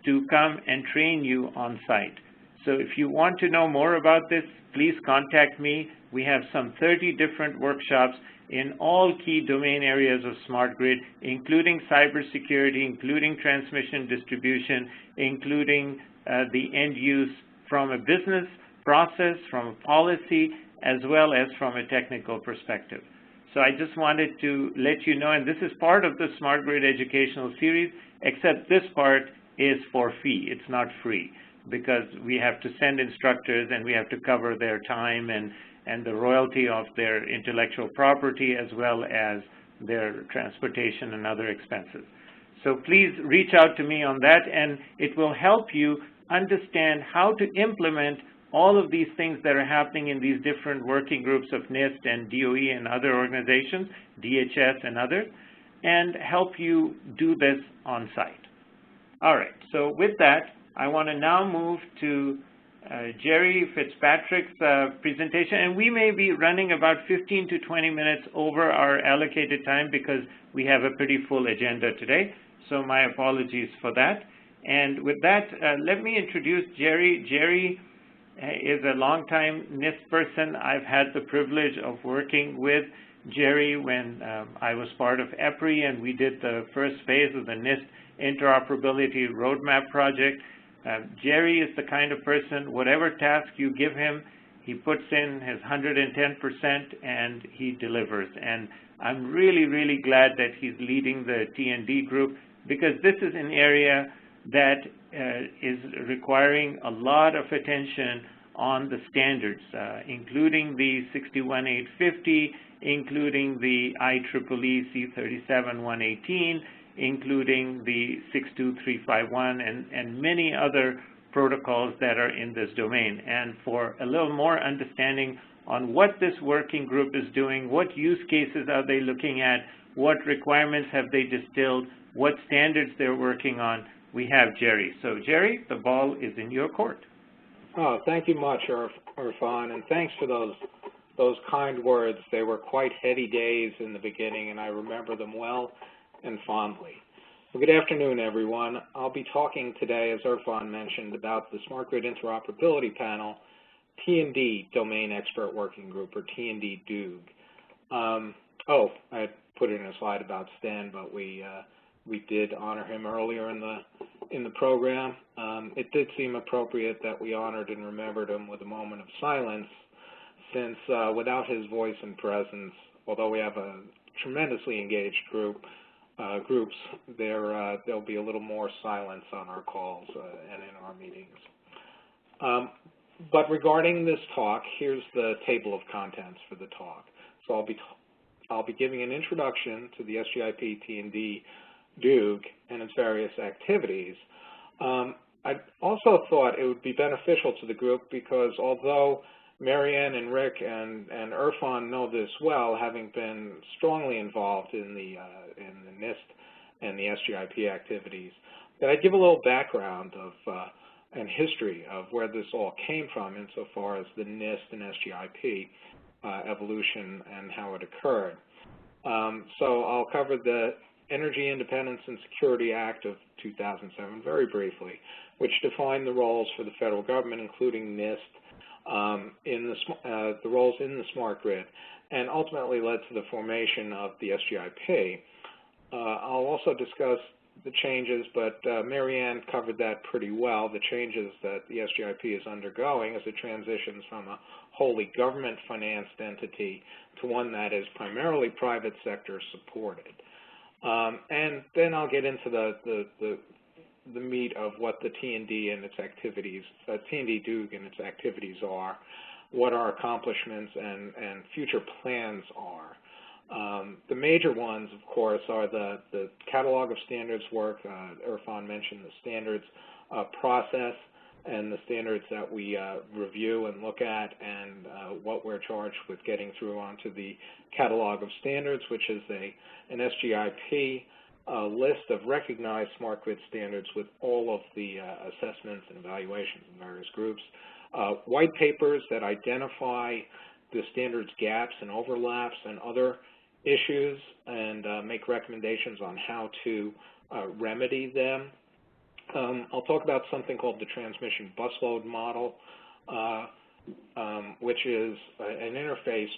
to come and train you on-site. So if you want to know more about this, please contact me. We have some 30 different workshops in all key domain areas of smart grid, including cybersecurity, including transmission distribution, including the end use from a business process, from a policy, as well as from a technical perspective. So I just wanted to let you know, and this is part of the Smart Grid Educational Series, except this part is for fee. It's not free, because we have to send instructors and we have to cover their time and the royalty of their intellectual property, as well as their transportation and other expenses. So please reach out to me on that, and it will help you understand how to implement all of these things that are happening in these different working groups of NIST and DOE and other organizations, DHS and others, and help you do this on site. All right, so with that, I want to now move to Jerry Fitzpatrick's presentation, and we may be running about 15 to 20 minutes over our allocated time because we have a pretty full agenda today, so my apologies for that. And with that, let me introduce Jerry. Jerry is a longtime NIST person. I've had the privilege of working with Jerry when I was part of EPRI, and we did the first phase of the NIST Interoperability Roadmap project. Jerry is the kind of person, whatever task you give him, he puts in his 110% and he delivers. And I'm really, really glad that he's leading the T&D group, because this is an area that is requiring a lot of attention on the standards, including the 61850, including the IEEE C37118, including the 62351, and many other protocols that are in this domain. And for a little more understanding on what this working group is doing, what use cases are they looking at, what requirements have they distilled, what standards they're working on, we have Jerry. So Jerry, the ball is in your court. Oh, thank you much, Erfan, and thanks for those kind words. They were quite heady days in the beginning, and I remember them well and fondly. Well, good afternoon, everyone. I'll be talking today, as Erfan mentioned, about the Smart Grid Interoperability Panel, T&D Domain Expert Working Group, or T&D DOOG. I put in a slide about Stan, but we did honor him earlier in the program. It did seem appropriate that we honored and remembered him with a moment of silence, since without his voice and presence, although we have a tremendously engaged groups, there'll be a little more silence on our calls and in our meetings. But regarding this talk, here's the table of contents for the talk. So I'll be giving an introduction to the SGIP T&D Duke and its various activities. I also thought it would be beneficial to the group because although Marianne and Rick and Erfan know this well, having been strongly involved in the NIST and the SGIP activities, that I give a little background of and history of where this all came from insofar as the NIST and SGIP evolution and how it occurred. So I'll cover the Energy Independence and Security Act of 2007 very briefly, which defined the roles for the federal government, including NIST, the roles in the smart grid, and ultimately led to the formation of the SGIP. I'll also discuss the changes, but Marianne covered that pretty well, the changes that the SGIP is undergoing as it transitions from a wholly government-financed entity to one that is primarily private sector supported. And then I'll get into the meat of what the T&D and its activities, T&D Duke and its activities are, what our accomplishments and future plans are. The major ones, of course, are the catalog of standards work. Erfan mentioned the standards process and the standards that we review and look at, and what we're charged with getting through onto the catalog of standards, which is an SGIP list of recognized smart grid standards with all of the assessments and evaluations in various groups. White papers that identify the standards gaps and overlaps and other issues and make recommendations on how to remedy them. I'll talk about something called the transmission busload model, which is an interface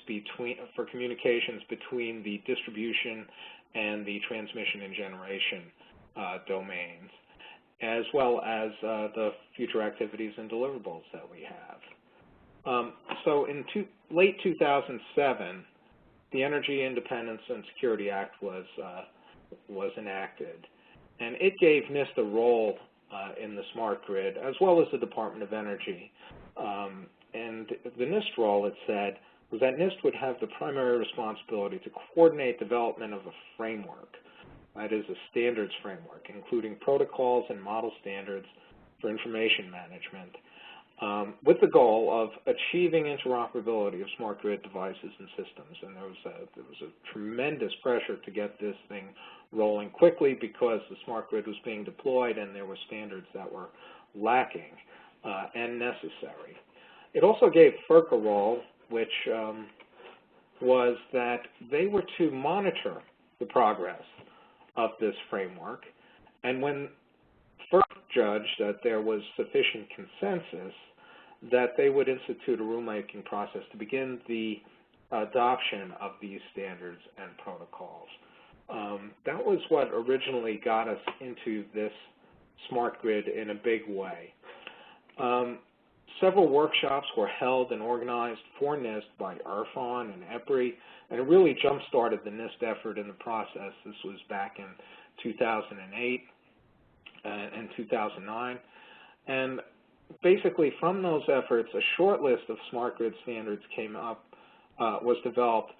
for communications between the distribution and the transmission and generation domains, as well as the future activities and deliverables that we have. So in late 2007, the Energy Independence and Security Act was enacted, and it gave NIST a role in the smart grid, as well as the Department of Energy. And the NIST role, it said, was that NIST would have the primary responsibility to coordinate development of a framework, that is a standards framework, including protocols and model standards for information management, with the goal of achieving interoperability of smart grid devices and systems. And there was a tremendous pressure to get this thing rolling quickly because the smart grid was being deployed and there were standards that were lacking and necessary. It also gave FERC a role, which was that they were to monitor the progress of this framework, and when FERC judged that there was sufficient consensus, that they would institute a rulemaking process to begin the adoption of these standards and protocols. That was what originally got us into this smart grid in a big way. Several workshops were held and organized for NIST by Erfan and EPRI, and it really jump-started the NIST effort in the process. This was back in 2008 and 2009. And basically from those efforts, a short list of smart grid standards was developed,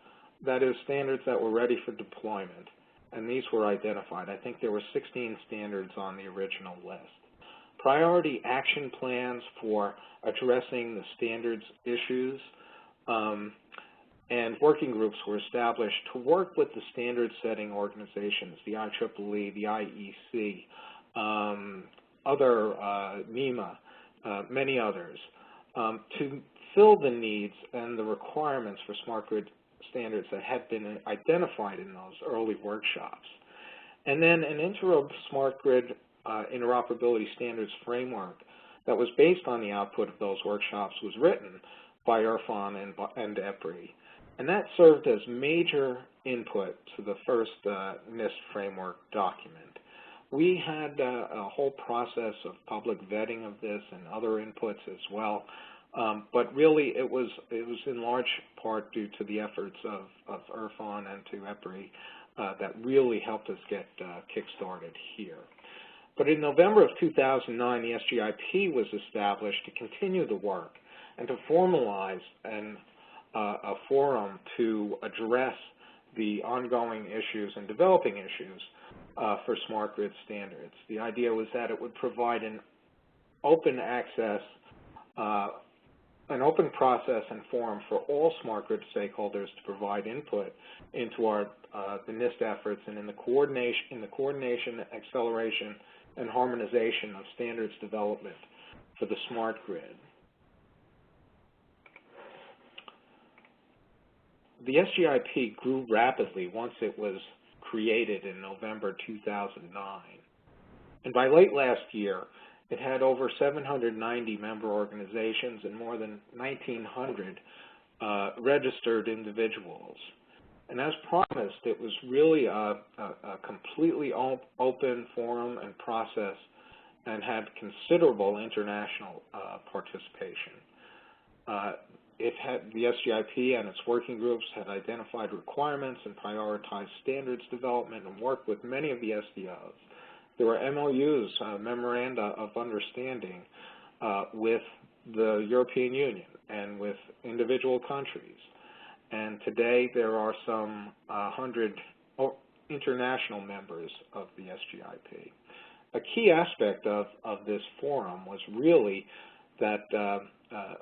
that is, standards that were ready for deployment. And these were identified. I think there were 16 standards on the original list. Priority action plans for addressing the standards issues and working groups were established to work with the standard-setting organizations, the IEEE, the IEC, other NEMA, many others, to fill the needs and the requirements for smart grid standards that had been identified in those early workshops. And then an interim smart grid interoperability standards framework that was based on the output of those workshops was written by Erfan and EPRI. And that served as major input to the first NIST framework document. We had a whole process of public vetting of this and other inputs as well, but really it was in large part due to the efforts of Erfan and to EPRI that really helped us get kick-started here. But in November of 2009, the SGIP was established to continue the work and to formalize a forum to address the ongoing issues and developing issues for smart grid standards. The idea was that it would provide an open access, an open process and forum for all smart grid stakeholders to provide input into the NIST efforts and in the coordination, acceleration, and harmonization of standards development for the smart grid. The SGIP grew rapidly once it was created in November 2009. And by late last year, it had over 790 member organizations and more than 1,900 registered individuals. And as promised, it was really a completely open forum and process and had considerable international participation. The SGIP and its working groups had identified requirements and prioritized standards development and worked with many of the SDOs. There were MOUs, memoranda of understanding, with the European Union and with individual countries. And today there are some 100 international members of the SGIP. A key aspect of this forum was really that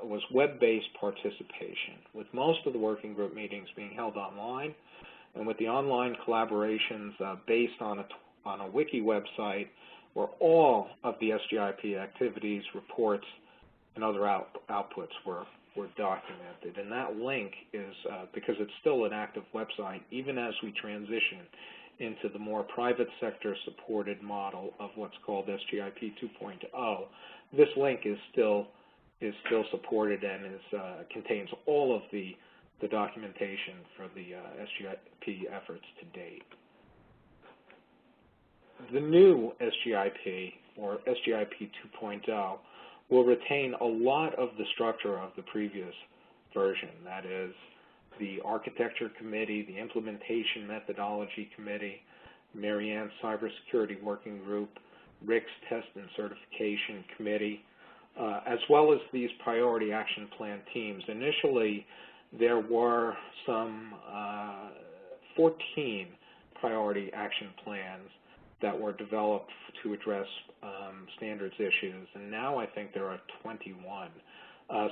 was web-based participation, with most of the working group meetings being held online, and with the online collaborations based on a wiki website where all of the SGIP activities, reports, and other outputs were documented. And that link is, because it's still an active website, even as we transition into the more private sector supported model of what's called SGIP 2.0, this link is still supported and contains all of the documentation for the SGIP efforts to date. The new SGIP, or SGIP 2.0, will retain a lot of the structure of the previous version. That is, the Architecture Committee, the Implementation Methodology Committee, Marianne's Cybersecurity Working Group, Rick's Test and Certification Committee, as well as these Priority Action Plan teams. Initially, there were some 14 Priority Action Plans that were developed to address standards issues, and now I think there are 21.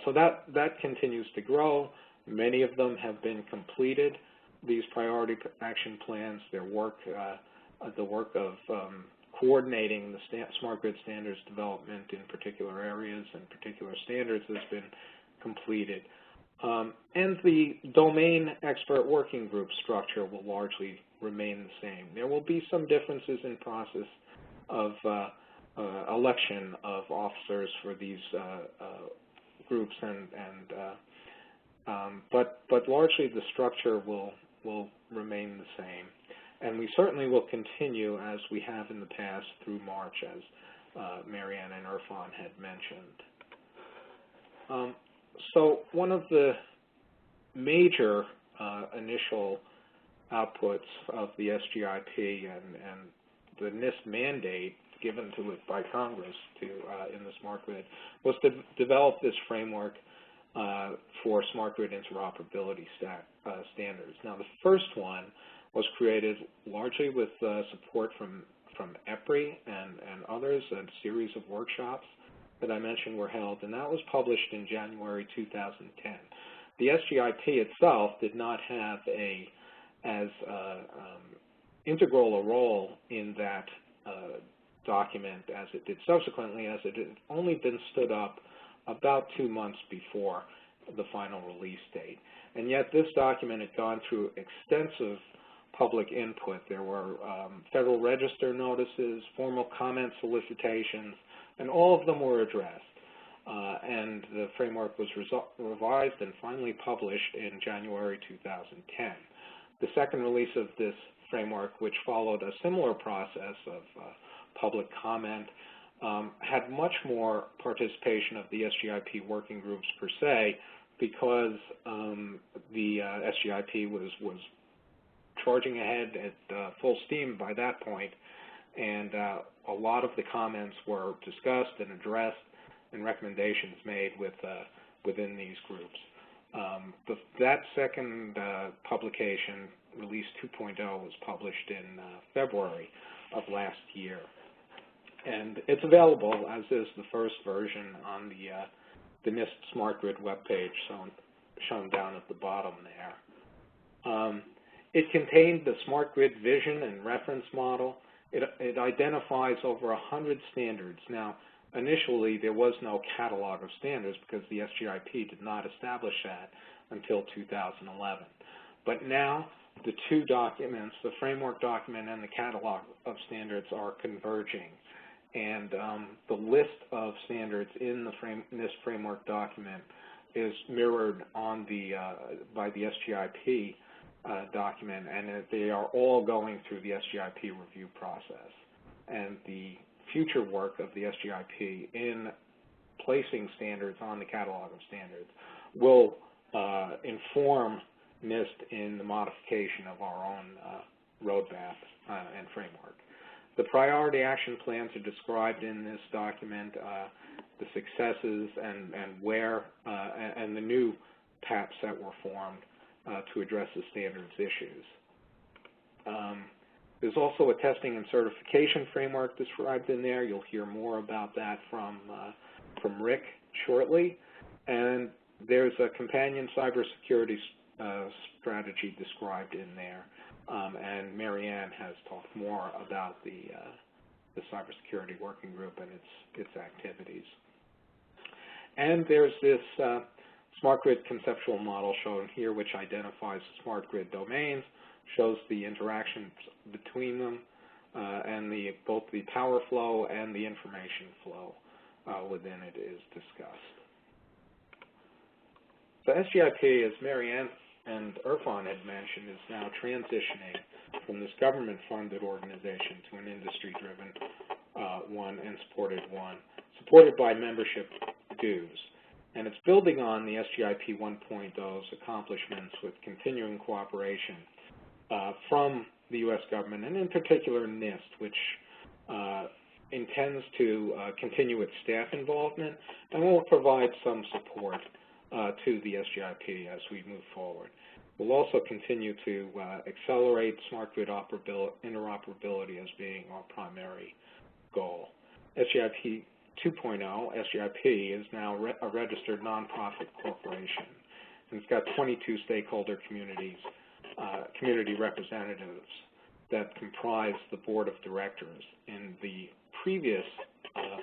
So that continues to grow. Many of them have been completed, these Priority Action Plans. Their work, the work of coordinating the smart grid standards development in particular areas and particular standards has been completed. And the domain expert working group structure will largely remain the same. There will be some differences in process of election of officers for these groups, but largely the structure will remain the same. And we certainly will continue as we have in the past through March, as Marianne and Erfan had mentioned. So one of the major initial outputs of the SGIP and the NIST mandate given to it by Congress in the smart grid was to develop this framework for smart grid interoperability standards. Now, the first one was created largely with support from EPRI and others. A series of workshops that I mentioned were held, and that was published in January 2010. The SGIP itself did not have as integral a role in that document as it did subsequently, as it had only been stood up about 2 months before the final release date. And yet this document had gone through extensive public input. There were Federal Register notices, formal comment solicitations, and all of them were addressed. And the framework was revised and finally published in January 2010. The second release of this framework, which followed a similar process of public comment, had much more participation of the SGIP working groups per se, because the SGIP was charging ahead at full steam by that point, and a lot of the comments were discussed and addressed and recommendations made with within these groups. That second publication, Release 2.0, was published in February of last year. And it's available, as is the first version, on the NIST Smart Grid webpage, shown down at the bottom there. It contained the Smart Grid vision and reference model. It identifies over 100 standards. Now, initially, there was no catalog of standards because the SGIP did not establish that until 2011. But now, the two documents, the framework document and the catalog of standards, are converging. And the list of standards in this framework document is mirrored on by the SGIP document, and they are all going through the SGIP review process. And the future work of the SGIP in placing standards on the catalog of standards will inform NIST in the modification of our own roadmap and framework. The priority action plans are described in this document, the successes and where, and the new PAPs that were formed to address the standards issues. There's also a testing and certification framework described in there. You'll hear more about that from Rick shortly. And there's a companion cybersecurity strategy described in there. And Marianne has talked more about the cybersecurity working group and its activities. And there's this smart grid conceptual model shown here, which identifies smart grid domains, shows the interactions between them, and both the power flow and the information flow within it is discussed. So SGIP, as Marianne and Erfan had mentioned, is now transitioning from this government-funded organization to an industry-driven one and supported one, supported by membership dues. And it's building on the SGIP 1.0's accomplishments with continuing cooperation from the U.S. government, and in particular NIST, which intends to continue its staff involvement and will provide some support to the SGIP as we move forward. We'll also continue to accelerate smart grid interoperability as being our primary goal. SGIP 2.0, SGIP, is now a registered nonprofit corporation, and it's got 22 stakeholder community representatives that comprise the board of directors. In the previous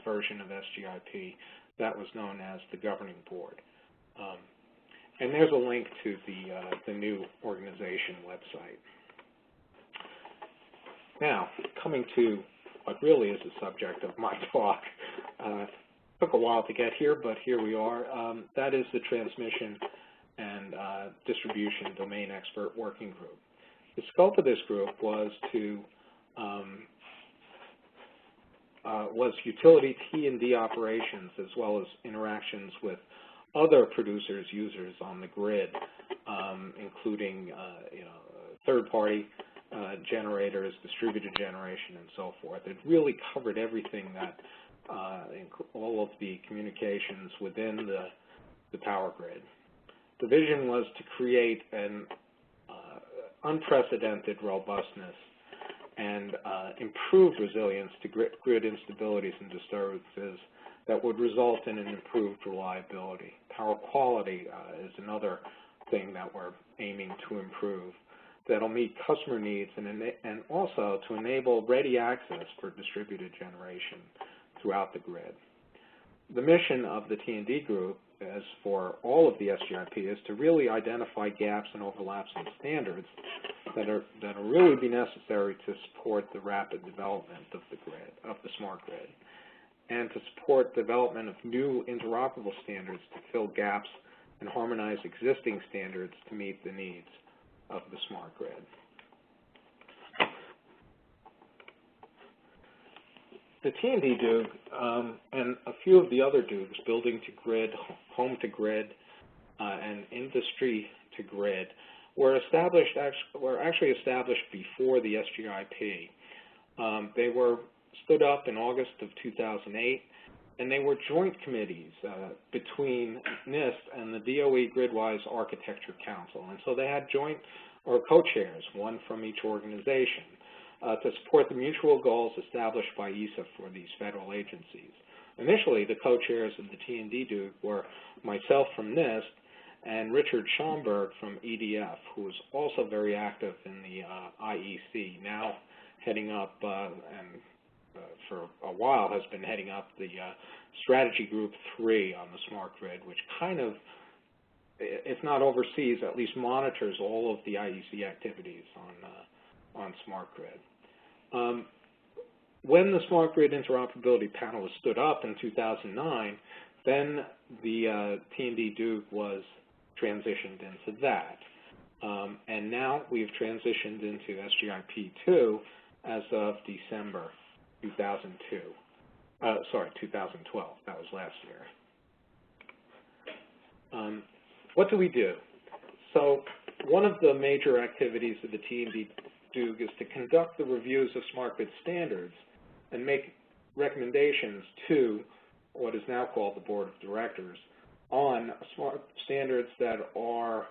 version of SGIP, that was known as the governing board. And there's a link to the new organization website. Now, coming to what really is the subject of my talk. Took a while to get here, but here we are. That is the Transmission and Distribution Domain Expert Working Group. The scope of this group was utility T&D operations, as well as interactions with other producers, users on the grid, including third-party generators, distributed generation, and so forth. It really covered everything that all of the communications within the power grid. The vision was to create an unprecedented robustness and improved resilience to grid instabilities and disturbances that would result in an improved reliability. Power quality is another thing that we're aiming to improve that'll meet customer needs and also to enable ready access for distributed generation throughout the grid. The mission of the T&D group, as for all of the SGIP, is to really identify gaps and overlaps in standards that'll really be necessary to support the rapid development of the grid, of the smart grid, and to support development of new interoperable standards to fill gaps and harmonize existing standards to meet the needs of the smart grid. The T&D DUG and a few of the other DUGs, building to grid, home to grid, and industry to grid, were actually established before the SGIP. They were stood up in August of 2008, and they were joint committees between NIST and the DOE Gridwise Architecture Council. And so they had joint or co-chairs, one from each organization, to support the mutual goals established by ESA for these federal agencies. Initially, the co-chairs of the T&D Duke were myself from NIST and Richard Schomburg from EDF, who is also very active in the IEC, now heading up and for a while has been heading up the Strategy Group 3 on the smart grid, which kind of, if not oversees, at least monitors all of the IEC activities on smart grid. When the Smart Grid Interoperability Panel was stood up in 2009, then the T&D Duke was transitioned into that. And now we've transitioned into SGIP 2 as of December 2002. Sorry, 2012. That was last year. What do we do? So one of the major activities of the T&D Duke is to conduct the reviews of smart grid standards and make recommendations to what is now called the Board of Directors on smart standards that are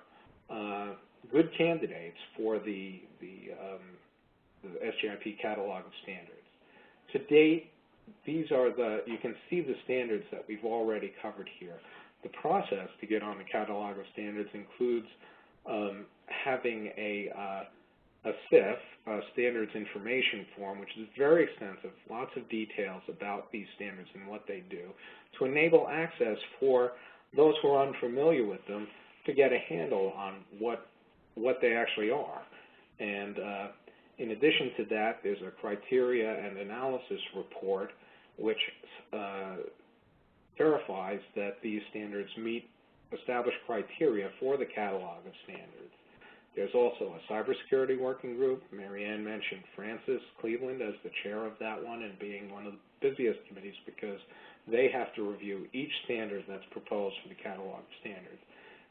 good candidates for the SGIP catalog of standards. To date, these are you can see the standards that we've already covered here. The process to get on the catalog of standards includes having a SIF, a Standards Information Form, which is very extensive, lots of details about these standards and what they do, to enable access for those who are unfamiliar with them to get a handle on what they actually are. And in addition to that, there's a criteria and analysis report which verifies that these standards meet established criteria for the catalog of standards. There's also a cybersecurity working group. Marianne mentioned Francis Cleveland as the chair of that one and being one of the busiest committees because they have to review each standard that's proposed for the catalog of standards.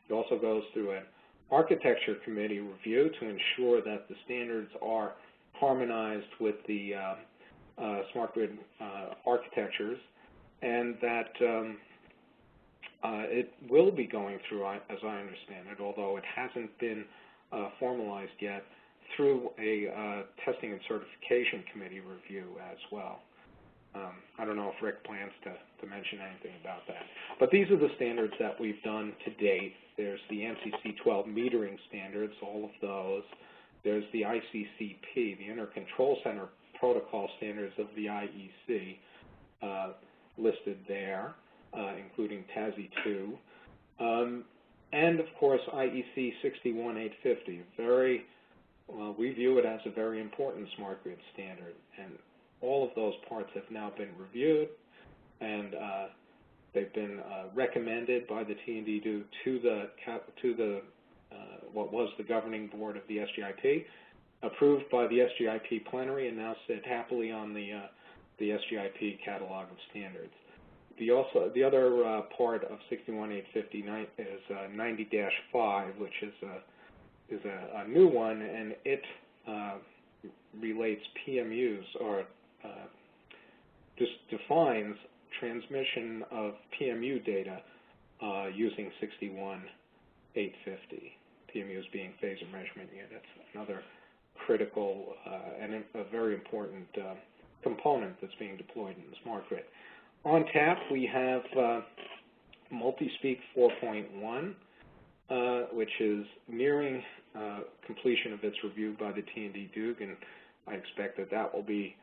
It also goes through an architecture committee review to ensure that the standards are harmonized with the smart grid architectures, and that it will be going through, as I understand it, although it hasn't been formalized yet, through a testing and certification committee review as well. I don't know if Rick plans to mention anything about that. But these are the standards that we've done to date. There's the NCC 12 metering standards, all of those. There's the ICCP, the Inter-Control Center Protocol standards of the IEC, listed there, including TASI 2. And, of course, IEC 61850, we view it as a very important smart grid standard. And all of those parts have now been reviewed, and they've been recommended by the T&D Duke to the what was the governing board of the SGIP, approved by the SGIP plenary, and now sit happily on the SGIP catalog of standards. The other part of 61850 is 90-5, which is a new one, and it relates PMUs, or just defines transmission of PMU data using 61850. PMUs being phasor measurement units, another critical and a very important component that's being deployed in the smart grid. On tap, we have Multispeak 4.1, which is nearing completion of its review by the T&D Duke, and I expect that that will be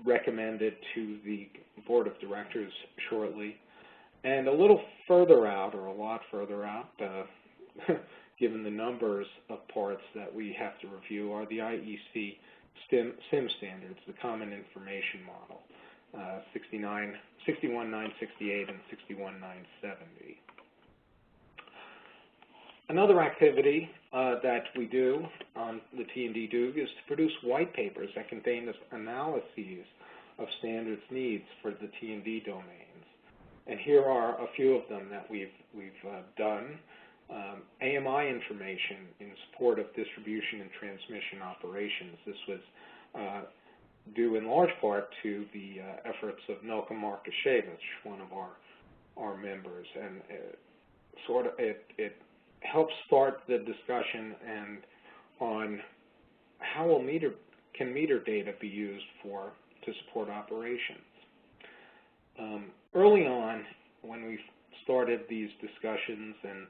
recommended to the Board of Directors shortly. And a little further out, or a lot further out, given the numbers of parts that we have to review, are the IEC SIM standards, the Common Information Model, 61968 and 61970. Another activity that we do on the T&D Duke is to produce white papers that contain analyses of standards needs for the T&D domains. And here are a few of them that we've done. AMI information in support of distribution and transmission operations. This was due in large part to the efforts of Nelka Markashevich, one of our members, and it helps start the discussion and on how can meter data be used to support operations. Early on, when we started these discussions and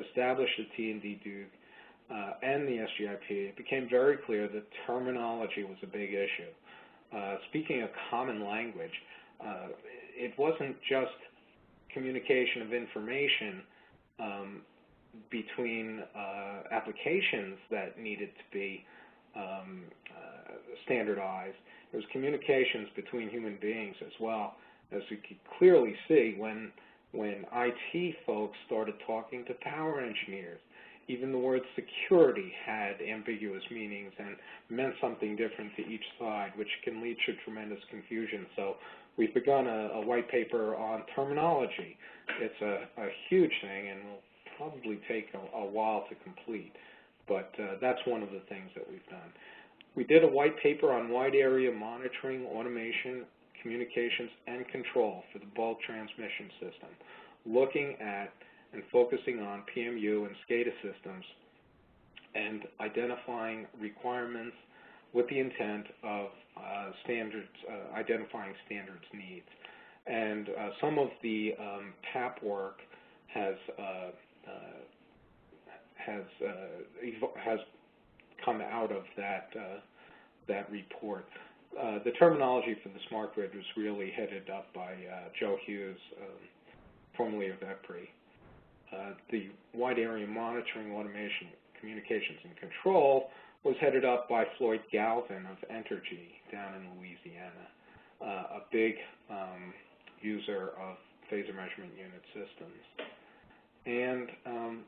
established the T&D Duke and the SGIP, it became very clear that terminology was a big issue. Speaking a common language, it wasn't just communication of information between applications that needed to be standardized. It was communications between human beings as well, as we could clearly see when IT folks started talking to power engineers. Even the word security had ambiguous meanings and meant something different to each side, which can lead to tremendous confusion. So we've begun a white paper on terminology. It's a huge thing and will probably take a while to complete, but that's one of the things that we've done. We did a white paper on wide area monitoring, automation, communications, and control for the bulk transmission system, looking at and focusing on PMU and SCADA systems and identifying requirements with the intent of identifying standards needs. And some of the TAP work has come out of that report. The terminology for the smart grid was really headed up by Joe Hughes, formerly of EPRI. The wide area monitoring, automation, communications, and control was headed up by Floyd Galvin of Entergy down in Louisiana, a big user of phasor measurement unit systems. And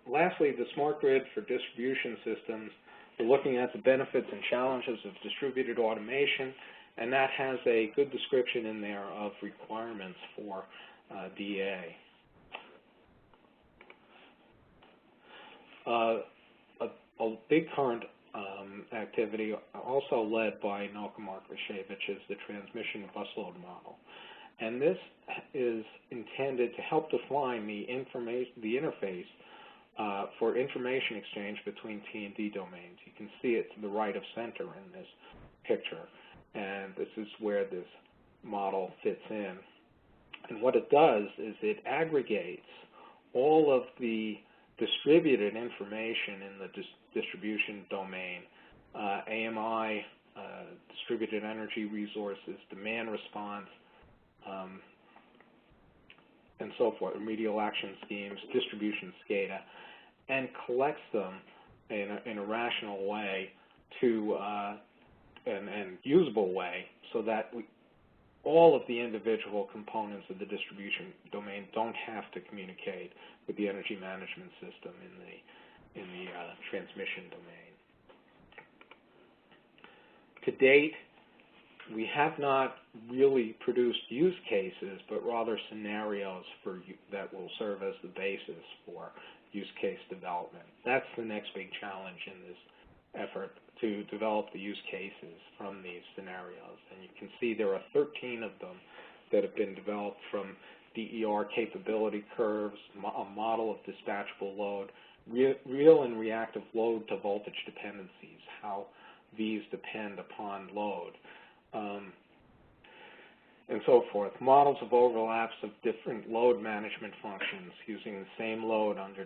lastly, the smart grid for distribution systems. We're looking at the benefits and challenges of distributed automation, and that has a good description in there of requirements for DA. A big current activity also led by Nelka Markashevich is the transmission busload model. And this is intended to help define the interface for information exchange between T&D domains. You can see it to the right of center in this picture, and this is where this model fits in. And what it does is it aggregates all of the distributed information in the distribution domain, AMI, distributed energy resources, demand response, and so forth, remedial action schemes, distribution SCADA, and collects them in a rational way and usable way so that all of the individual components of the distribution domain don't have to communicate with the energy management system in the transmission domain. To date, we have not really produced use cases, but rather scenarios that will serve as the basis for use case development. That's the next big challenge in this effort, to develop the use cases from these scenarios. And you can see there are 13 of them that have been developed, from DER capability curves, a model of dispatchable load, real and reactive load to voltage dependencies, how these depend upon load, and so forth. Models of overlaps of different load management functions using the same load under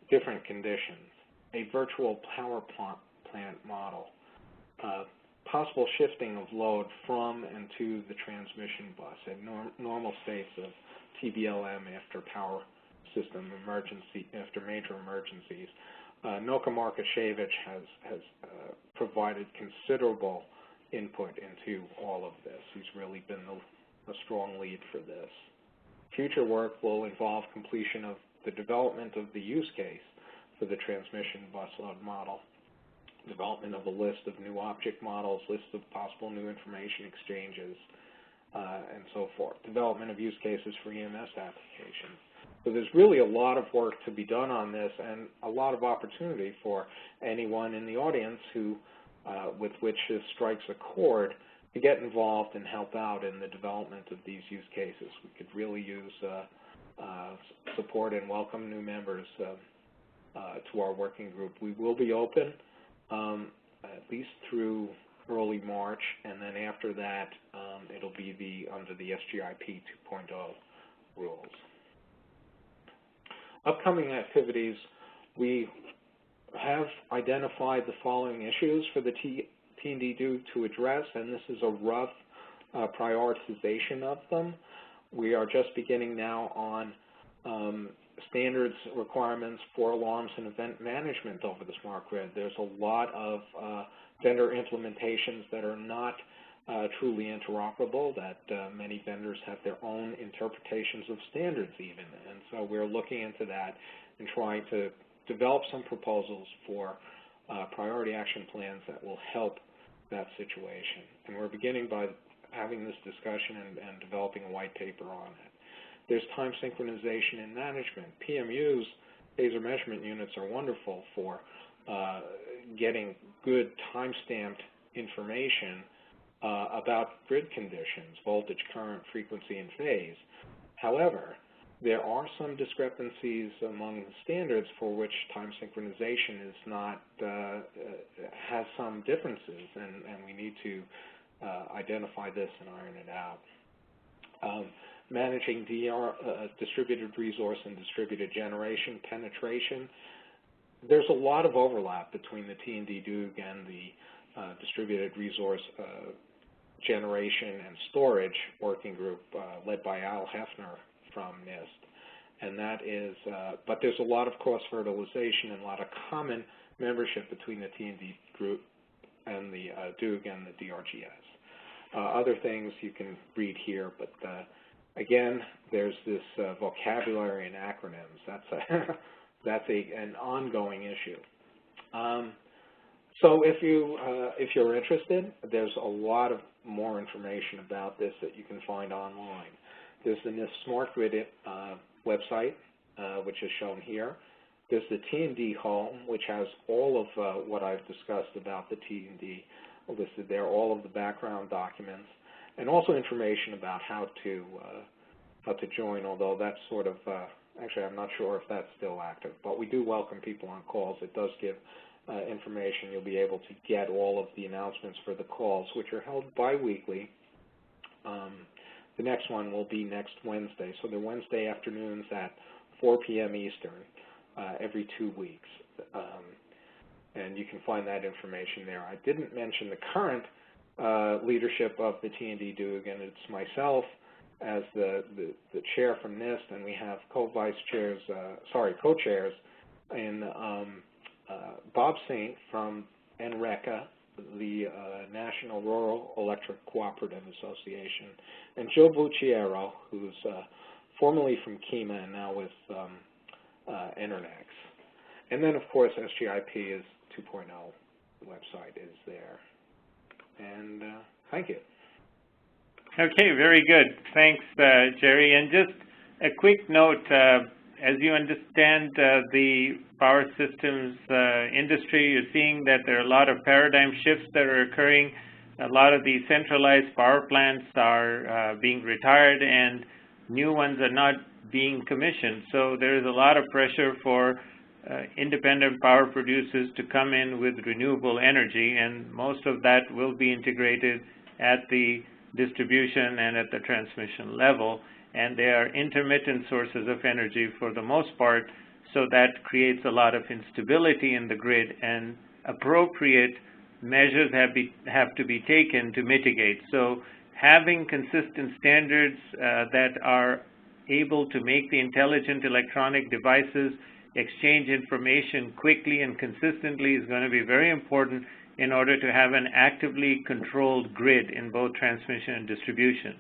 different conditions. A virtual power plant model. Possible shifting of load from and to the transmission bus at normal states of TBLM after power system emergency, after major emergencies. Nelka Markashevich has provided considerable input into all of this. He's really been a strong lead for this. Future work will involve completion of the development of the use case for the transmission busload model, development of a list of new object models, list of possible new information exchanges, and so forth. Development of use cases for EMS applications. So there's really a lot of work to be done on this, and a lot of opportunity for anyone in the audience who with which this strikes a chord to get involved and help out in the development of these use cases. We could really use support and welcome new members to our working group. We will be open at least through early March, and then after that, it'll be under the SGIP 2.0 rules. Upcoming activities, we have identified the following issues for the T&D to address, and this is a rough prioritization of them. We are just beginning now on standards requirements for alarms and event management over the smart grid. There's a lot of vendor implementations that are not truly interoperable, that many vendors have their own interpretations of standards even, and so we're looking into that and trying to develop some proposals for priority action plans that will help that situation. And we're beginning by having this discussion and developing a white paper on it. There's time synchronization and management. PMUs, phaser measurement units, are wonderful for getting good time-stamped information about grid conditions, voltage, current, frequency, and phase. However, there are some discrepancies among the standards for which time synchronization is not, has some differences, and we need to identify this and iron it out. Managing distributed resource and distributed generation penetration. There's a lot of overlap between the T&D DUG and the distributed resource generation and storage working group led by Al Hefner from NIST. And that is, but there's a lot of cross-fertilization and a lot of common membership between the T&D group and the DUG and the DRGS. Other things you can read here, but again, there's this vocabulary and acronyms. That's an ongoing issue. So if you're interested, there's a lot of more information about this that you can find online. There's the NIST Smart Grid website, which is shown here. There's the T&D Home, which has all of what I've discussed about the T&D listed there, all of the background documents, and also information about how to join, although that's sort of, actually I'm not sure if that's still active, but we do welcome people on calls. It does give information. You'll be able to get all of the announcements for the calls, which are held bi-weekly. The next one will be next Wednesday. So they're Wednesday afternoons at 4 p.m. Eastern every 2 weeks. And you can find that information there. I didn't mention the current leadership of the T&D DUG, and it's myself as the chair from NIST, and we have co-chairs in Bob Saint from NRECA, the National Rural Electric Cooperative Association, and Joe Bucciero, who's formerly from KEMA and now with Internex. And then, of course, SGIP is 2.0. The website is there. And thank you. Okay, very good. Thanks, Jerry. And just a quick note, as you understand the power systems industry, you're seeing that there are a lot of paradigm shifts that are occurring. A lot of the centralized power plants are being retired, and new ones are not being commissioned. So there's a lot of pressure for independent power producers to come in with renewable energy, and most of that will be integrated at the distribution and at the transmission level, and they are intermittent sources of energy for the most part, so that creates a lot of instability in the grid, and appropriate measures have to be taken to mitigate. So having consistent standards that are able to make the intelligent electronic devices exchange information quickly and consistently is going to be very important in order to have an actively controlled grid in both transmission and distribution.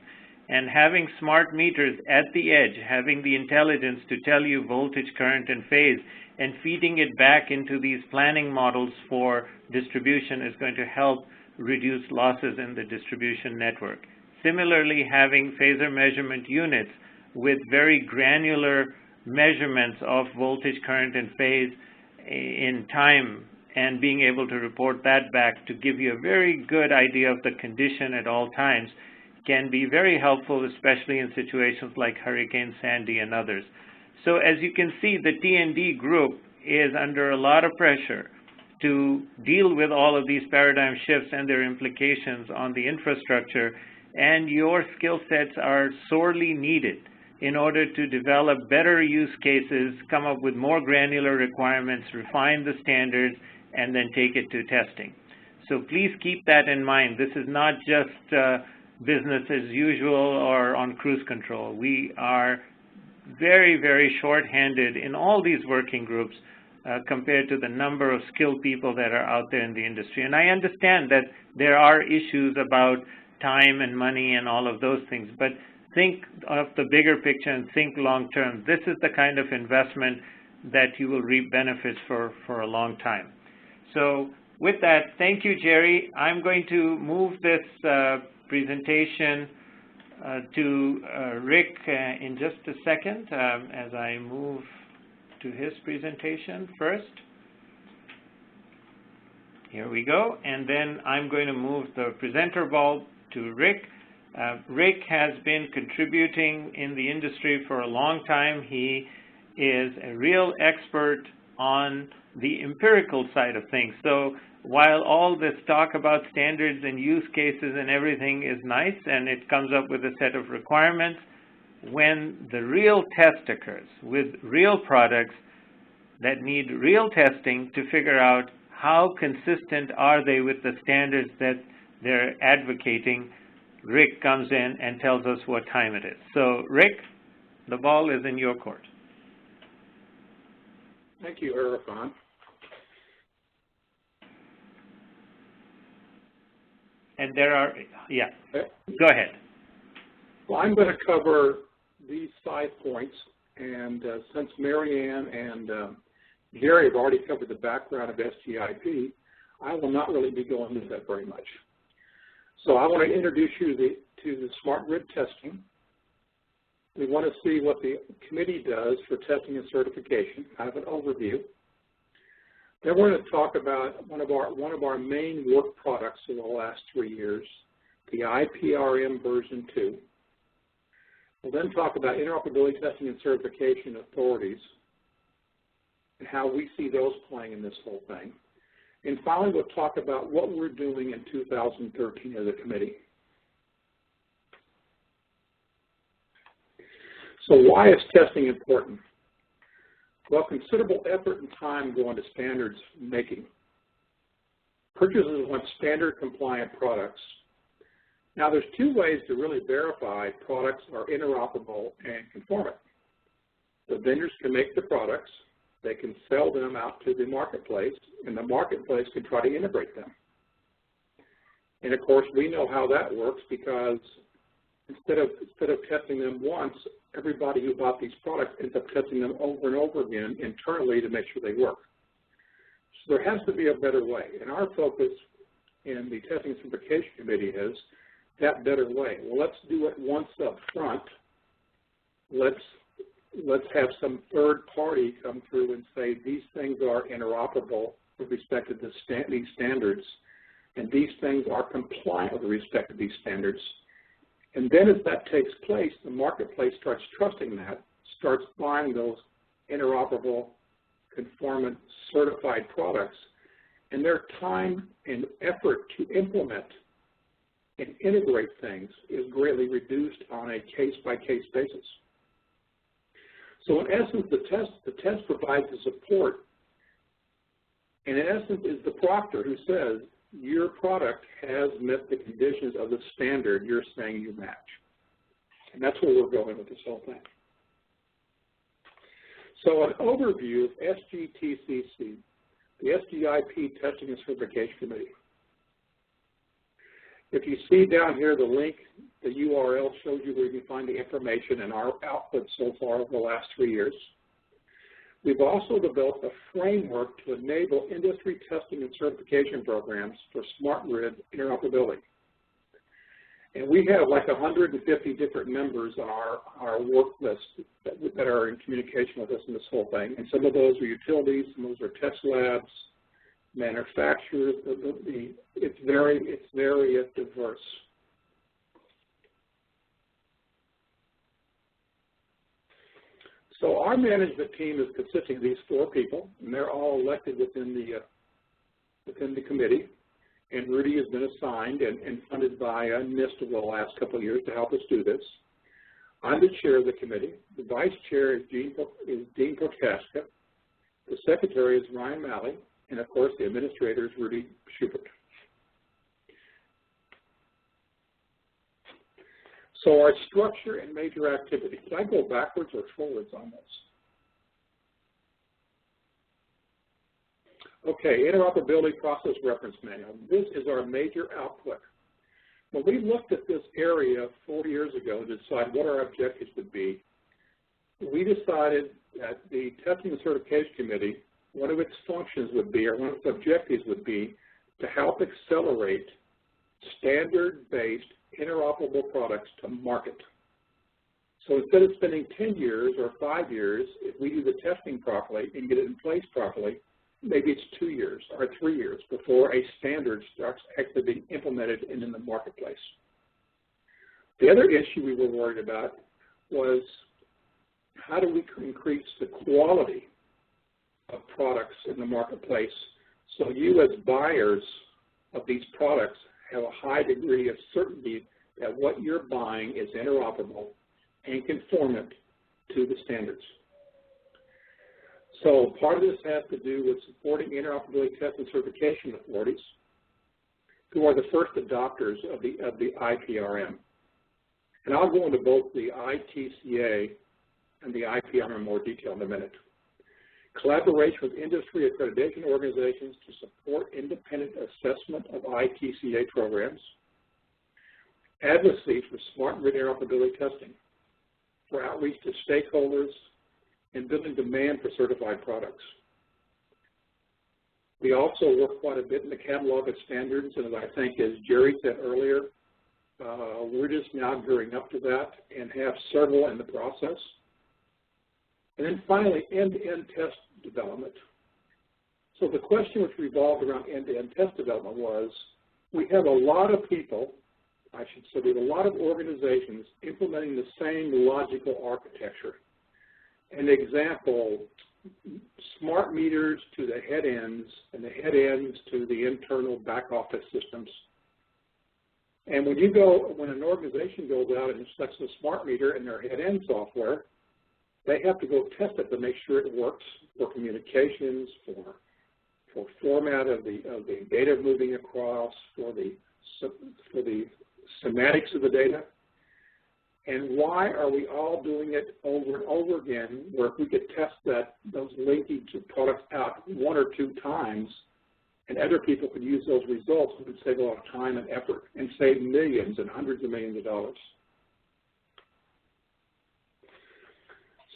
And having smart meters at the edge, having the intelligence to tell you voltage, current, and phase, and feeding it back into these planning models for distribution is going to help reduce losses in the distribution network. Similarly, having phaser measurement units with very granular measurements of voltage, current, and phase in time and being able to report that back to give you a very good idea of the condition at all times can be very helpful, especially in situations like Hurricane Sandy and others. So as you can see, the T&D group is under a lot of pressure to deal with all of these paradigm shifts and their implications on the infrastructure, and your skill sets are sorely needed in order to develop better use cases, come up with more granular requirements, refine the standards, and then take it to testing. So please keep that in mind. This is not just business as usual or on cruise control. We are very, very short-handed in all these working groups compared to the number of skilled people that are out there in the industry. And I understand that there are issues about time and money and all of those things, but think of the bigger picture and think long-term. This is the kind of investment that you will reap benefits for a long time. So with that, thank you, Jerry. I'm going to move this presentation to Rick in just a second as I move to his presentation first. Here we go. And then I'm going to move the presenter ball to Rick. Rick has been contributing in the industry for a long time. He is a real expert on the empirical side of things. So while all this talk about standards and use cases and everything is nice and it comes up with a set of requirements, when the real test occurs with real products that need real testing to figure out how consistent are they with the standards that they're advocating, Rick comes in and tells us what time it is. So Rick, the ball is in your court. Thank you, Erfan. And there are, yeah, go ahead. Well, I'm going to cover these 5 points, and since Marianne and Jerry have already covered the background of SGIP, I will not really be going into that very much. So I want to introduce you to the smart grid testing. We want to see what the committee does for testing and certification, kind of an overview. Then we're going to talk about one of our main work products in the last 3 years, the IPRM version 2. We'll then talk about interoperability testing and certification authorities and how we see those playing in this whole thing. And finally, we'll talk about what we're doing in 2013 as a committee. So why is testing important? Well, considerable effort and time go into standards making. Purchasers want standard compliant products. Now, there's 2 ways to really verify products are interoperable and conformant. The vendors can make the products, they can sell them out to the marketplace, and the marketplace can try to integrate them. And of course, we know how that works because instead of testing them once, everybody who bought these products ends up testing them over and over again internally to make sure they work. So there has to be a better way. And our focus in the Testing and Certification Committee is that better way. Well, let's do it once up front. Let's have some third party come through and say these things are interoperable with respect to these standards, and these things are compliant with respect to these standards. And then as that takes place, the marketplace starts trusting that, starts buying those interoperable, conformant, certified products, and their time and effort to implement and integrate things is greatly reduced on a case-by-case basis. So in essence, the test provides the support, and in essence is the proctor who says, your product has met the conditions of the standard you're saying you match. And that's where we're going with this whole thing. So an overview of SGTCC, the SGIP Testing and Certification Committee. If you see down here the link, the URL shows you where you can find the information and our output so far over the last 3 years. We've also developed a framework to enable industry testing and certification programs for smart grid interoperability. And we have like 150 different members on our work list that are in communication with us in this whole thing. And some of those are utilities, some of those are test labs, manufacturers. It's very diverse. So our management team is consisting of these 4 people, and they're all elected within the committee. And Rudy has been assigned and funded by NIST over the last couple of years to help us do this. I'm the chair of the committee. The vice chair is Dean Prochaska. The secretary is Ryan Malley. And, of course, the administrator is Rudy Schubert. So our structure and major activity. Can I go backwards or forwards on this? Okay, Interoperability Process Reference Manual. This is our major output. When we looked at this area 4 years ago to decide what our objectives would be, we decided that the Testing and Certification Committee, one of its functions would be, or one of its objectives would be, to help accelerate standard-based interoperable products to market. So instead of spending 10 years or 5 years, if we do the testing properly and get it in place properly, maybe it's 2 years or 3 years before a standard starts actually being implemented and in the marketplace. The other issue we were worried about was how do we increase the quality of products in the marketplace so you as buyers of these products have a high degree of certainty that what you're buying is interoperable and conformant to the standards. So part of this has to do with supporting interoperability test and certification authorities who are the first adopters of the IPRM. And I'll go into both the ITCA and the IPRM in more detail in a minute. Collaboration with industry accreditation organizations to support independent assessment of ITCA programs. Advocacy for smart grid interoperability testing for outreach to stakeholders and building demand for certified products. We also work quite a bit in the catalog of standards, and as I think as Jerry said earlier, we're just now gearing up to that and have several in the process. And then finally, end-to-end test development. So the question which revolved around end-to-end test development was, we have a lot of people, I should say, we have a lot of organizations implementing the same logical architecture. An example, smart meters to the head ends and the head ends to the internal back office systems. And when an organization goes out and inspects a smart meter in their head end software, they have to go test it to make sure it works for communications, for format of the data moving across, for the semantics of the data. And why are we all doing it over and over again, where if we could test those linkage of products out 1 or 2 times, and other people could use those results, we would save a lot of time and effort and save millions and hundreds of millions of dollars.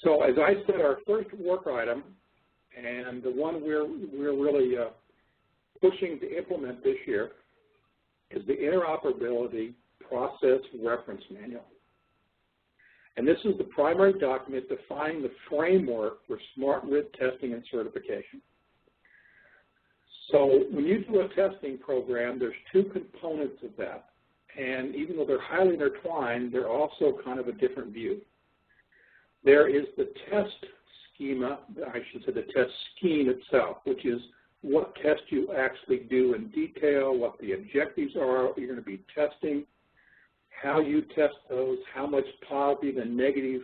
So as I said, our first work item, and the one we're really pushing to implement this year, is the Interoperability Process Reference Manual. And this is the primary document defining the framework for smart grid testing and certification. So when you do a testing program, there's 2 components of that. And even though they're highly intertwined, they're also kind of a different view. There is the test schema, I should say the test scheme itself, which is what test you actually do in detail, what the objectives are, what you're going to be testing, how you test those, how much positive and negative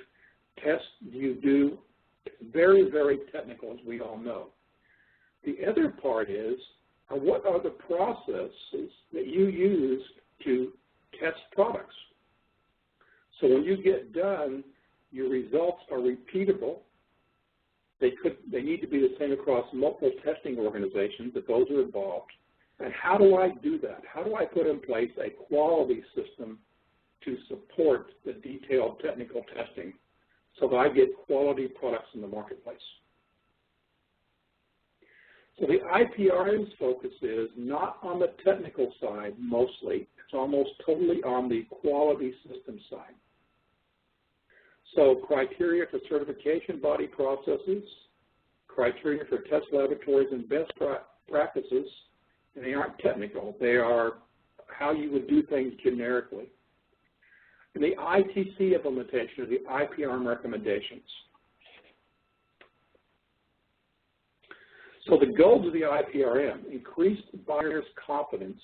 tests you do. It's very, very technical, as we all know. The other part is, what are the processes that you use to test products? So when you get done, your results are repeatable. They need to be the same across multiple testing organizations if those are involved. And how do I do that? How do I put in place a quality system to support the detailed technical testing so that I get quality products in the marketplace? So the IPRM's focus is not on the technical side mostly. It's almost totally on the quality system side. So criteria for certification body processes, criteria for test laboratories and best practices, and they aren't technical. They are how you would do things generically. And the ITC implementation of the IPRM recommendations. So the goals of the IPRM: increase buyers' confidence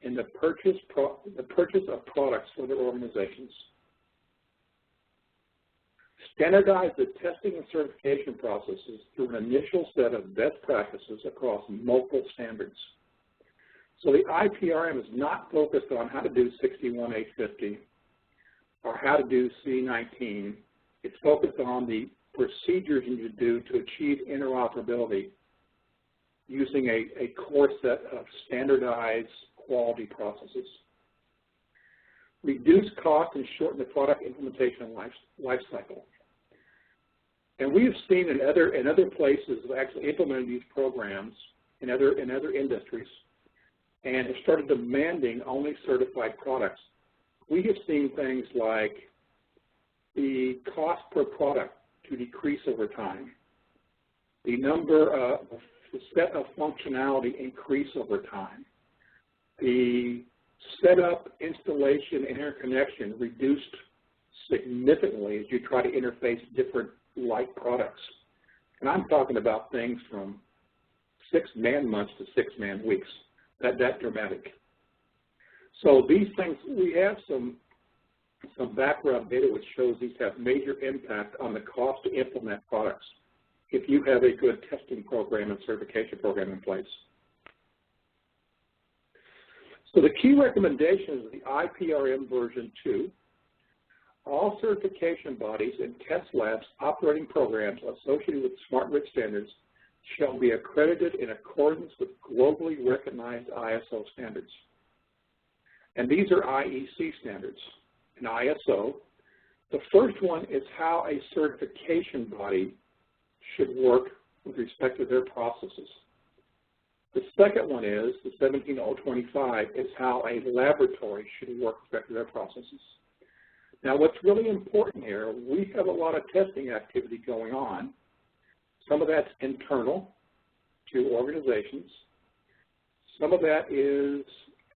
in the purchase of products for their organizations, standardize the testing and certification processes through an initial set of best practices across multiple standards. So the IPRM is not focused on how to do 61850 or how to do C19. It's focused on the procedures you need to do to achieve interoperability using a core set of standardized quality processes. Reduce cost and shorten the product implementation life cycle. And we have seen in other places actually implemented these programs in other industries and have started demanding only certified products. We have seen things like the cost per product to decrease over time, the number of the set of functionality increase over time, the setup, installation, interconnection reduced significantly as you try to interface different like products. And I'm talking about things from 6 man-months to 6 man-weeks, that dramatic. So these things, we have some background data which shows these have major impact on the cost to implement products if you have a good testing program and certification program in place. So the key recommendations of the IPRM version 2, all certification bodies and test labs operating programs associated with smart grid standards shall be accredited in accordance with globally recognized ISO standards. And these are IEC standards. And ISO, the first one is how a certification body should work with respect to their processes. The second one is, the 17025, is how a laboratory should work with respect to their processes. Now what's really important here, we have a lot of testing activity going on. Some of that's internal to organizations. Some of that is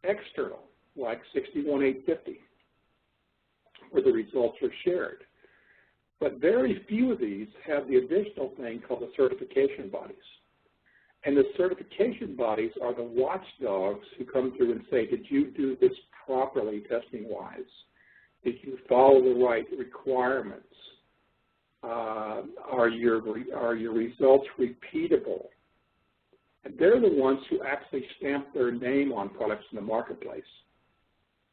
external, like 61850, where the results are shared. But very few of these have the additional thing called the certification bodies. And the certification bodies are the watchdogs who come through and say, did you do this properly testing-wise? Did you follow the right requirements? Are your results repeatable? And they're the ones who actually stamp their name on products in the marketplace.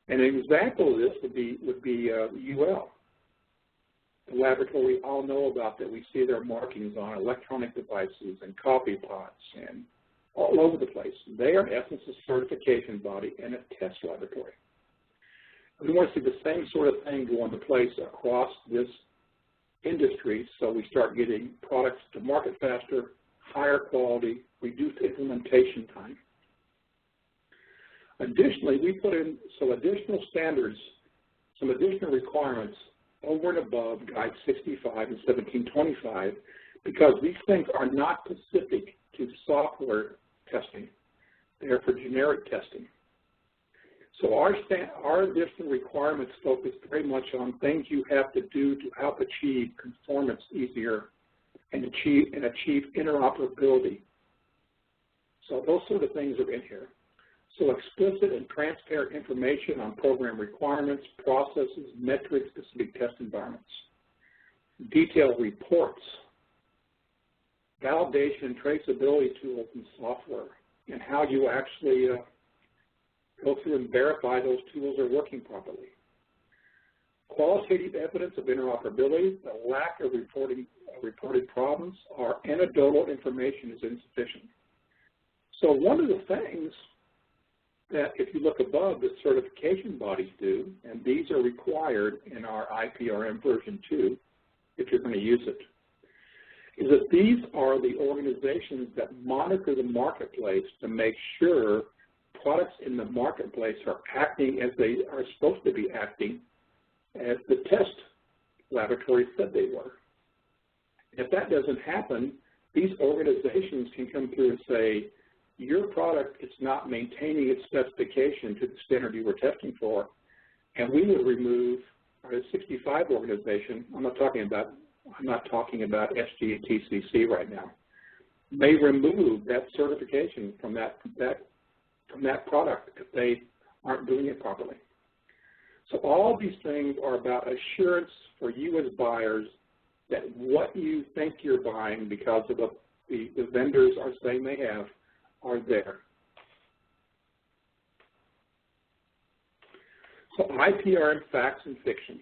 And an example of this would be UL. The laboratory we all know about that we see their markings on electronic devices and coffee pots and all over the place. They are in essence a certification body and a test laboratory. We want to see the same sort of thing go into place across this industry so we start getting products to market faster, higher quality, reduced implementation time. Additionally, we put in some additional standards, some additional requirements over and above Guide 65 and 1725 because these things are not specific to software testing. They are for generic testing. So our additional requirements focus very much on things you have to do to help achieve conformance easier and achieve interoperability. So those sort of things are in here. So explicit and transparent information on program requirements, processes, metrics, specific test environments. Detailed reports, validation and traceability tools and software, and how you actually go through and verify those tools are working properly. Qualitative evidence of interoperability, the lack of reported problems, or anecdotal information is insufficient. So one of the things that if you look above the certification bodies do, and these are required in our IPRM version 2 if you're going to use it, is that these are the organizations that monitor the marketplace to make sure products in the marketplace are acting as they are supposed to be acting as the test laboratory said they were. If that doesn't happen, these organizations can come through and say, your product is not maintaining its specification to the standard you were testing for, and we would remove our 65 organization. I'm not talking about SGCC right now. May remove that certification from that product if they aren't doing it properly. So all these things are about assurance for you as buyers that what you think you're buying because of what the vendors are saying they have are there. So IPRM facts and fiction.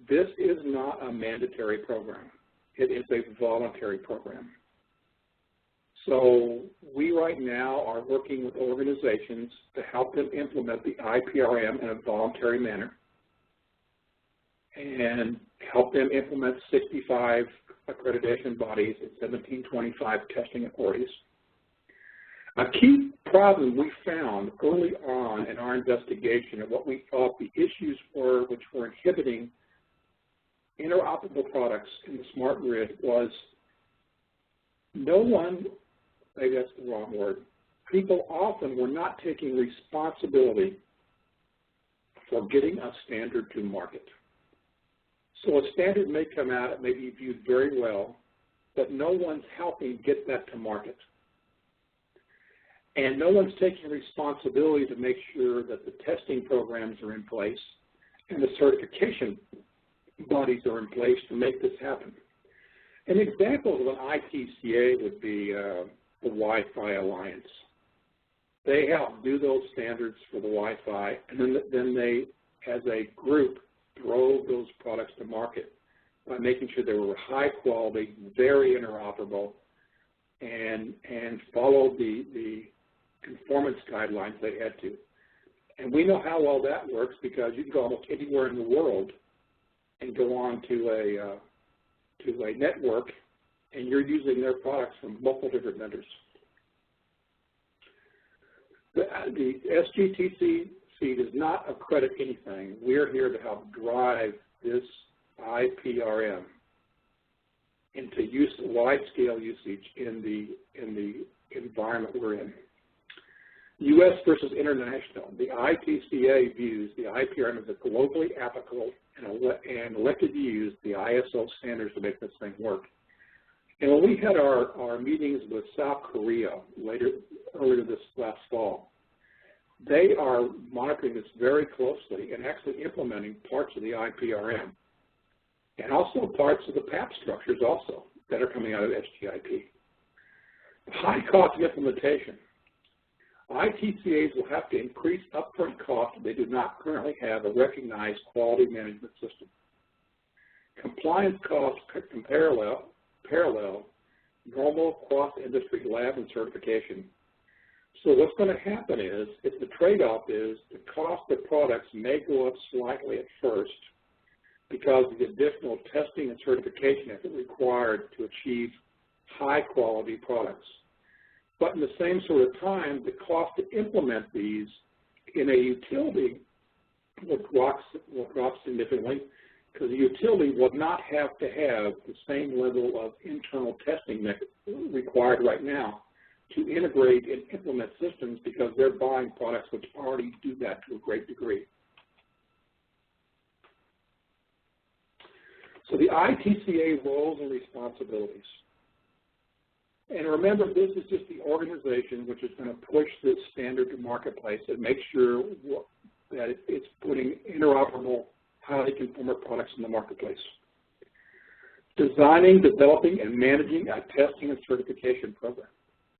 This is not a mandatory program. It is a voluntary program. So we right now are working with organizations to help them implement the IPRM in a voluntary manner and help them implement 65 accreditation bodies and 1725 testing authorities. A key problem we found early on in our investigation of what we thought the issues were which were inhibiting interoperable products in the smart grid was no one, maybe that's the wrong word, people often were not taking responsibility for getting a standard to market. So a standard may come out, it may be viewed very well, but no one's helping get that to market. And no one's taking responsibility to make sure that the testing programs are in place and the certification bodies are in place to make this happen. An example of an ITCA would be the Wi-Fi Alliance. They help do those standards for the Wi-Fi, and then they, as a group, drove those products to market by making sure they were high quality, very interoperable, and followed the conformance guidelines they had to. And we know how well that works because you can go almost anywhere in the world and go on to a network, and you're using their products from multiple different vendors. The SGCC does not accredit anything. We're here to help drive this IPRM into wide-scale usage in the environment we're in. U.S. versus international. The ITCA views the IPRM as a globally applicable and elected to use the ISO standards to make this thing work. And when we had our meetings with South Korea earlier this last fall, they are monitoring this very closely and actually implementing parts of the IPRM and also parts of the PAP structures also that are coming out of SGIP. High cost of implementation. ITCAs will have to increase upfront costs if they do not currently have a recognized quality management system. Compliance costs can parallel normal cross-industry lab and certification. So what's going to happen is, if the trade-off is the cost of products may go up slightly at first because of the additional testing and certification effort required to achieve high-quality products. But in the same sort of time, the cost to implement these in a utility will drop significantly because the utility will not have to have the same level of internal testing that required right now to integrate and implement systems because they're buying products which already do that to a great degree. So the ITCA roles and responsibilities. And remember, this is just the organization which is going to push this standard to marketplace and make sure that it's putting interoperable, highly conformant products in the marketplace. Designing, developing, and managing a testing and certification program.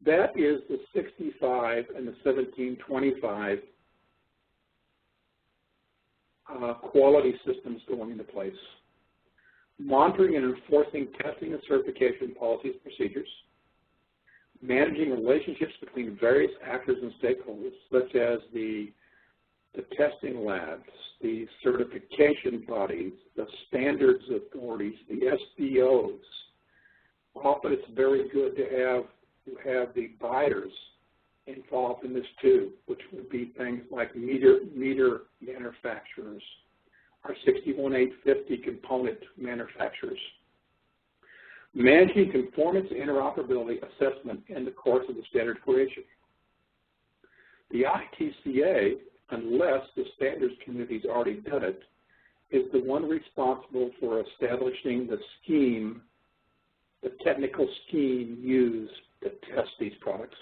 That is the 65 and the 1725 quality systems going into place. Monitoring and enforcing testing and certification policies and procedures. Managing relationships between various actors and stakeholders, such as the testing labs, the certification bodies, the standards authorities, the SBOs. Often it's very good to have the buyers involved in this too, which would be things like meter manufacturers, our 61850 component manufacturers. managing conformance and interoperability assessment in the course of the standard creation. The ITCA, unless the standards community's already done it, is the one responsible for establishing the scheme, the technical scheme used to test these products.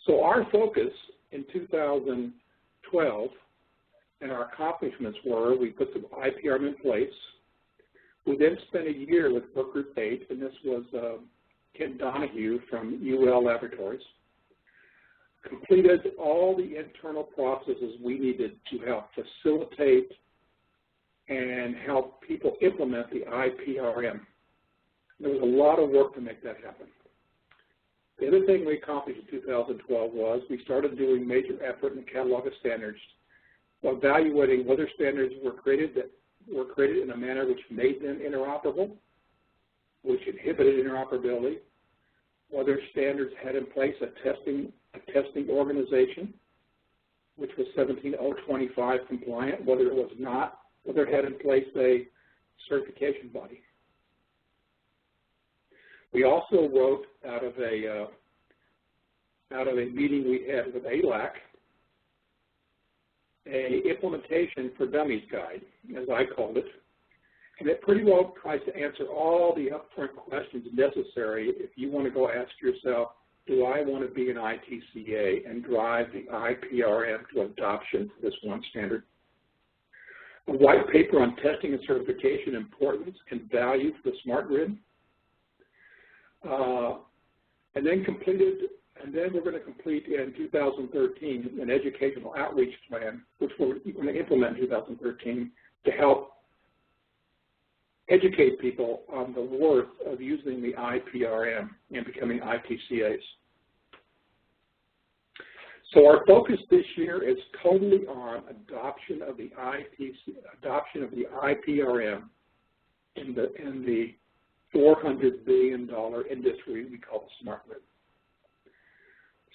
So our focus in 2012 and our accomplishments were, we put some IPRM in place. We then spent a year with Work Group 8, and this was Kent Donahue from UL Laboratories. Completed all the internal processes we needed to help facilitate and help people implement the IPRM. There was a lot of work to make that happen. The other thing we accomplished in 2012 was we started doing major effort in the catalog of standards, evaluating whether standards were created in a manner which made them interoperable, which inhibited interoperability, whether standards had in place a testing organization, which was 17025 compliant, whether it was not, whether it had in place a certification body. We also wrote out of a meeting we had with ALAC, a implementation for dummies guide, as I called it, and it pretty well tries to answer all the upfront questions necessary if you want to go ask yourself, do I want to be an ITCA and drive the IPRM to adoption for this one standard? A white paper on testing and certification importance and value for the smart grid. And then we're going to complete in 2013 an educational outreach plan, which we're going to implement in 2013 to help educate people on the worth of using the IPRM and becoming ITCAs. So our focus this year is totally on adoption of the IPRM in the $400 billion industry we call the smart grid.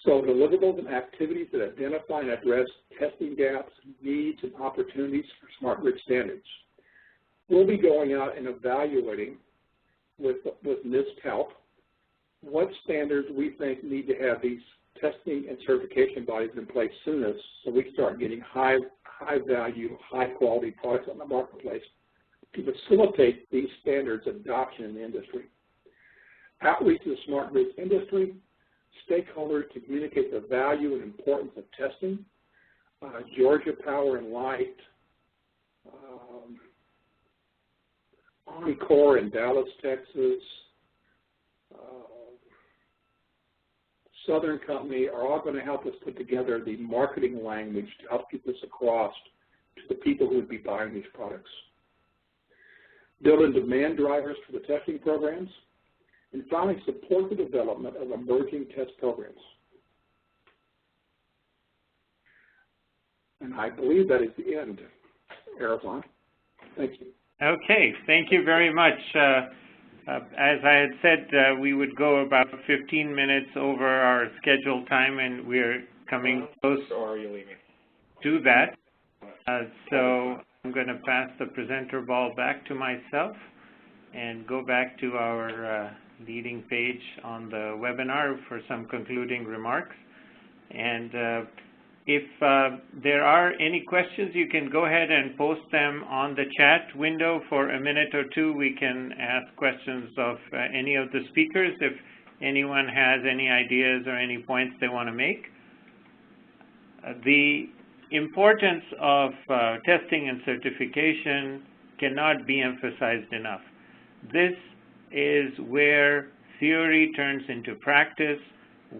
So deliverables and activities that identify and address testing gaps, needs, and opportunities for smart grid standards. We'll be going out and evaluating with NIST help what standards we think need to have these testing and certification bodies in place soonest so we start getting high value, high quality products on the marketplace to facilitate these standards adoption in the industry. Outreach to the smart grid industry, stakeholders to communicate the value and importance of testing, Georgia Power and Light, Encore in Dallas, Texas, Southern Company are all going to help us put together the marketing language to help get this across to the people who would be buying these products. Building demand drivers for the testing programs, and finally support the development of emerging test programs. And I believe that is the end, Erfan. Thank you. Okay, thank you very much. As I had said, we would go about 15 minutes over our scheduled time, and we're coming close to that. So I'm going to pass the presenter ball back to myself and go back to our leading page on the webinar for some concluding remarks. And if there are any questions, you can go ahead and post them on the chat window for a minute or two. We can ask questions of any of the speakers if anyone has any ideas or any points they want to make. The importance of testing and certification cannot be emphasized enough. This is where theory turns into practice,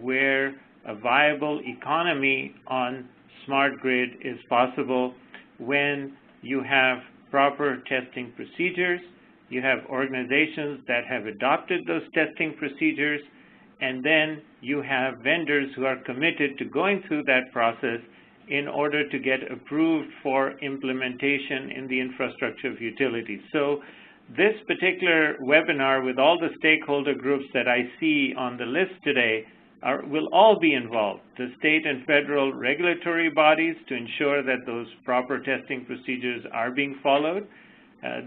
where a viable economy on smart grid is possible when you have proper testing procedures, you have organizations that have adopted those testing procedures, and then you have vendors who are committed to going through that process in order to get approved for implementation in the infrastructure of utilities. So this particular webinar with all the stakeholder groups that I see on the list today will all be involved, the state and federal regulatory bodies to ensure that those proper testing procedures are being followed,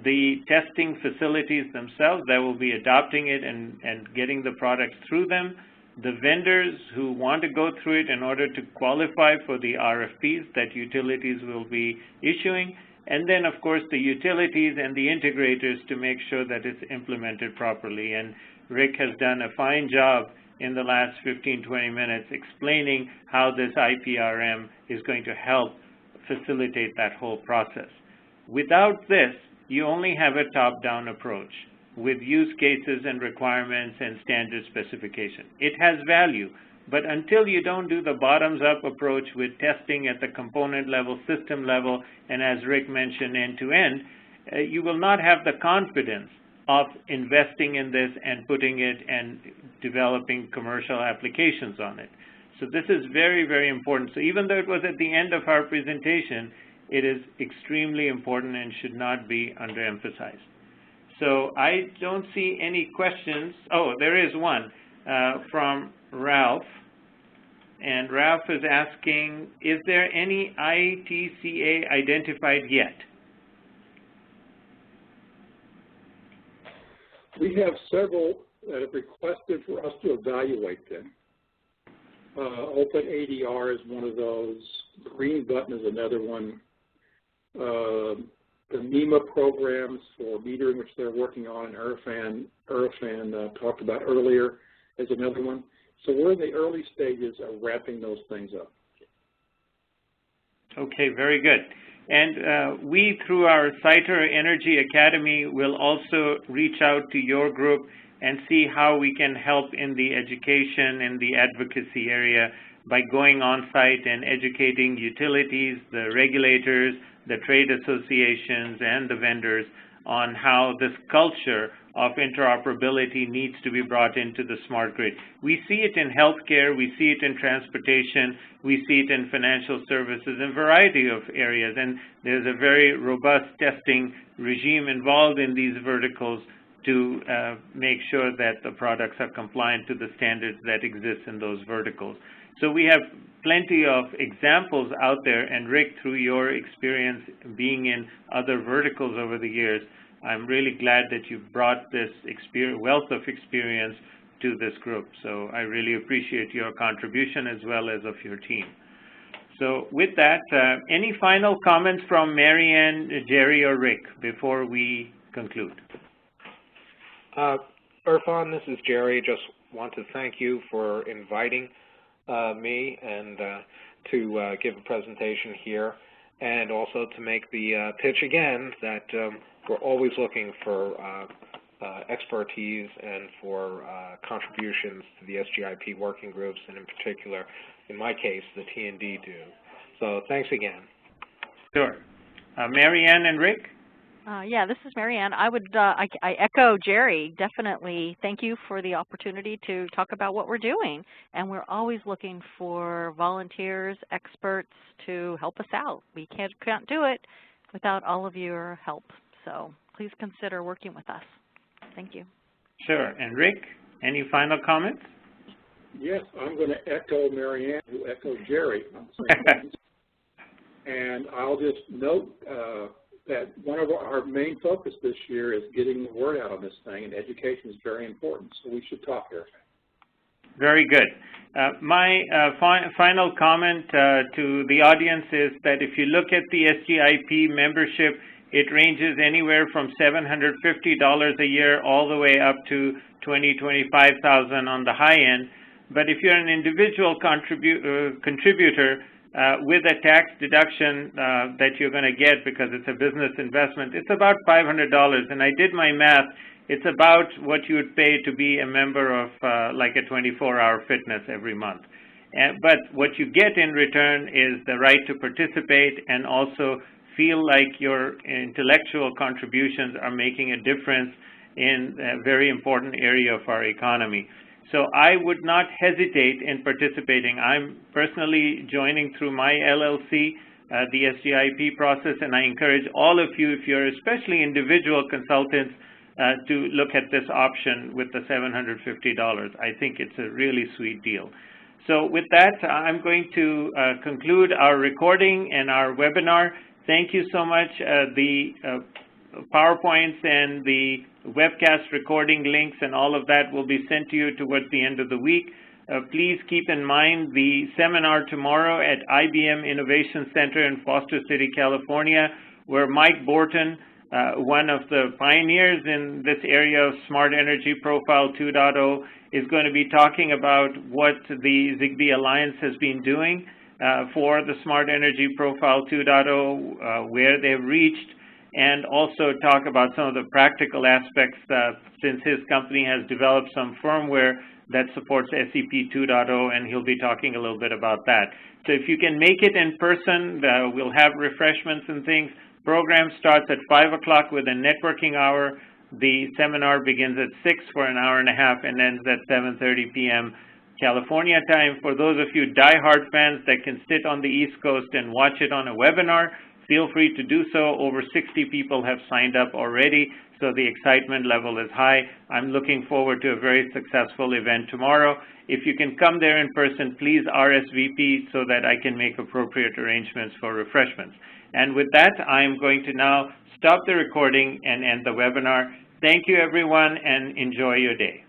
the testing facilities themselves that will be adopting it and getting the products through them, the vendors who want to go through it in order to qualify for the RFPs that utilities will be issuing, and then, of course, the utilities and the integrators to make sure that it's implemented properly. And Rick has done a fine job in the last 15-20 minutes explaining how this IPRM is going to help facilitate that whole process. Without this, you only have a top-down approach with use cases and requirements and standard specification. It has value, but until you don't do the bottoms-up approach with testing at the component level, system level, and as Rick mentioned, end-to-end, you will not have the confidence of investing in this and putting it and developing commercial applications on it. So this is very, very important. So even though it was at the end of our presentation, it is extremely important and should not be underemphasized. So I don't see any questions. Oh, there is one from Ralph. And Ralph is asking, is there any ITCA identified yet? We have several that have requested for us to evaluate them. OpenADR is one of those. Green Button is another one. The NEMA programs for metering, which they're working on, and Erfan talked about earlier, is another one. So we're in the early stages of wrapping those things up. Okay, very good. And we, through our CITER Energy Academy, will also reach out to your group and see how we can help in the education and the advocacy area by going on site and educating utilities, the regulators, the trade associations, and the vendors on how this culture of interoperability needs to be brought into the smart grid. We see it in healthcare, we see it in transportation, we see it in financial services, in a variety of areas, and there's a very robust testing regime involved in these verticals to make sure that the products are compliant to the standards that exist in those verticals. So we have plenty of examples out there, and Rick, through your experience being in other verticals over the years, I'm really glad that you brought this wealth of experience to this group. So I really appreciate your contribution as well as of your team. So with that, any final comments from Marianne, Jerry, or Rick before we conclude? Erfan, this is Jerry. Just want to thank you for inviting me and to give a presentation here, and also to make the pitch again that we're always looking for expertise and for contributions to the SGIP working groups, and in particular, in my case, the T&D do. So thanks again. Sure. Marianne and Rick? Yeah, this is Marianne. I echo Jerry. Definitely thank you for the opportunity to talk about what we're doing. And we're always looking for volunteers, experts to help us out. We can't do it without all of your help. So please consider working with us. Thank you. Sure. And Rick, any final comments? Yes, I'm going to echo Marianne, who echoed Jerry. And I'll just note that one of our main focus this year is getting the word out on this thing, and education is very important, so we should talk here. Very good. My final comment to the audience is that if you look at the SGIP membership, it ranges anywhere from $750 a year all the way up to $20,000–$25,000 on the high end. But if you're an individual contributor, with a tax deduction that you're going to get because it's a business investment, it's about $500. And I did my math. It's about what you would pay to be a member of like a 24-hour fitness every month. But what you get in return is the right to participate and also feel like your intellectual contributions are making a difference in a very important area of our economy. So I would not hesitate in participating. I'm personally joining through my LLC, the SGIP process, and I encourage all of you, if you're especially individual consultants, to look at this option with the $750. I think it's a really sweet deal. So with that, I'm going to conclude our recording and our webinar. Thank you so much. The PowerPoints and the webcast recording links and all of that will be sent to you towards the end of the week. Please keep in mind the seminar tomorrow at IBM Innovation Center in Foster City, California, where Mike Borton, one of the pioneers in this area of Smart Energy Profile 2.0, is going to be talking about what the Zigbee Alliance has been doing for the Smart Energy Profile 2.0, where they've reached, and also talk about some of the practical aspects since his company has developed some firmware that supports SEP 2.0, and he'll be talking a little bit about that. So if you can make it in person, we'll have refreshments and things. Program starts at 5 o'clock with a networking hour. The seminar begins at 6 for an hour and a half and ends at 7:30 p.m. California time. For those of you diehard fans that can sit on the East Coast and watch it on a webinar, feel free to do so. Over 60 people have signed up already, so the excitement level is high. I'm looking forward to a very successful event tomorrow. If you can come there in person, please RSVP so that I can make appropriate arrangements for refreshments. And with that, I'm going to now stop the recording and end the webinar. Thank you, everyone, and enjoy your day.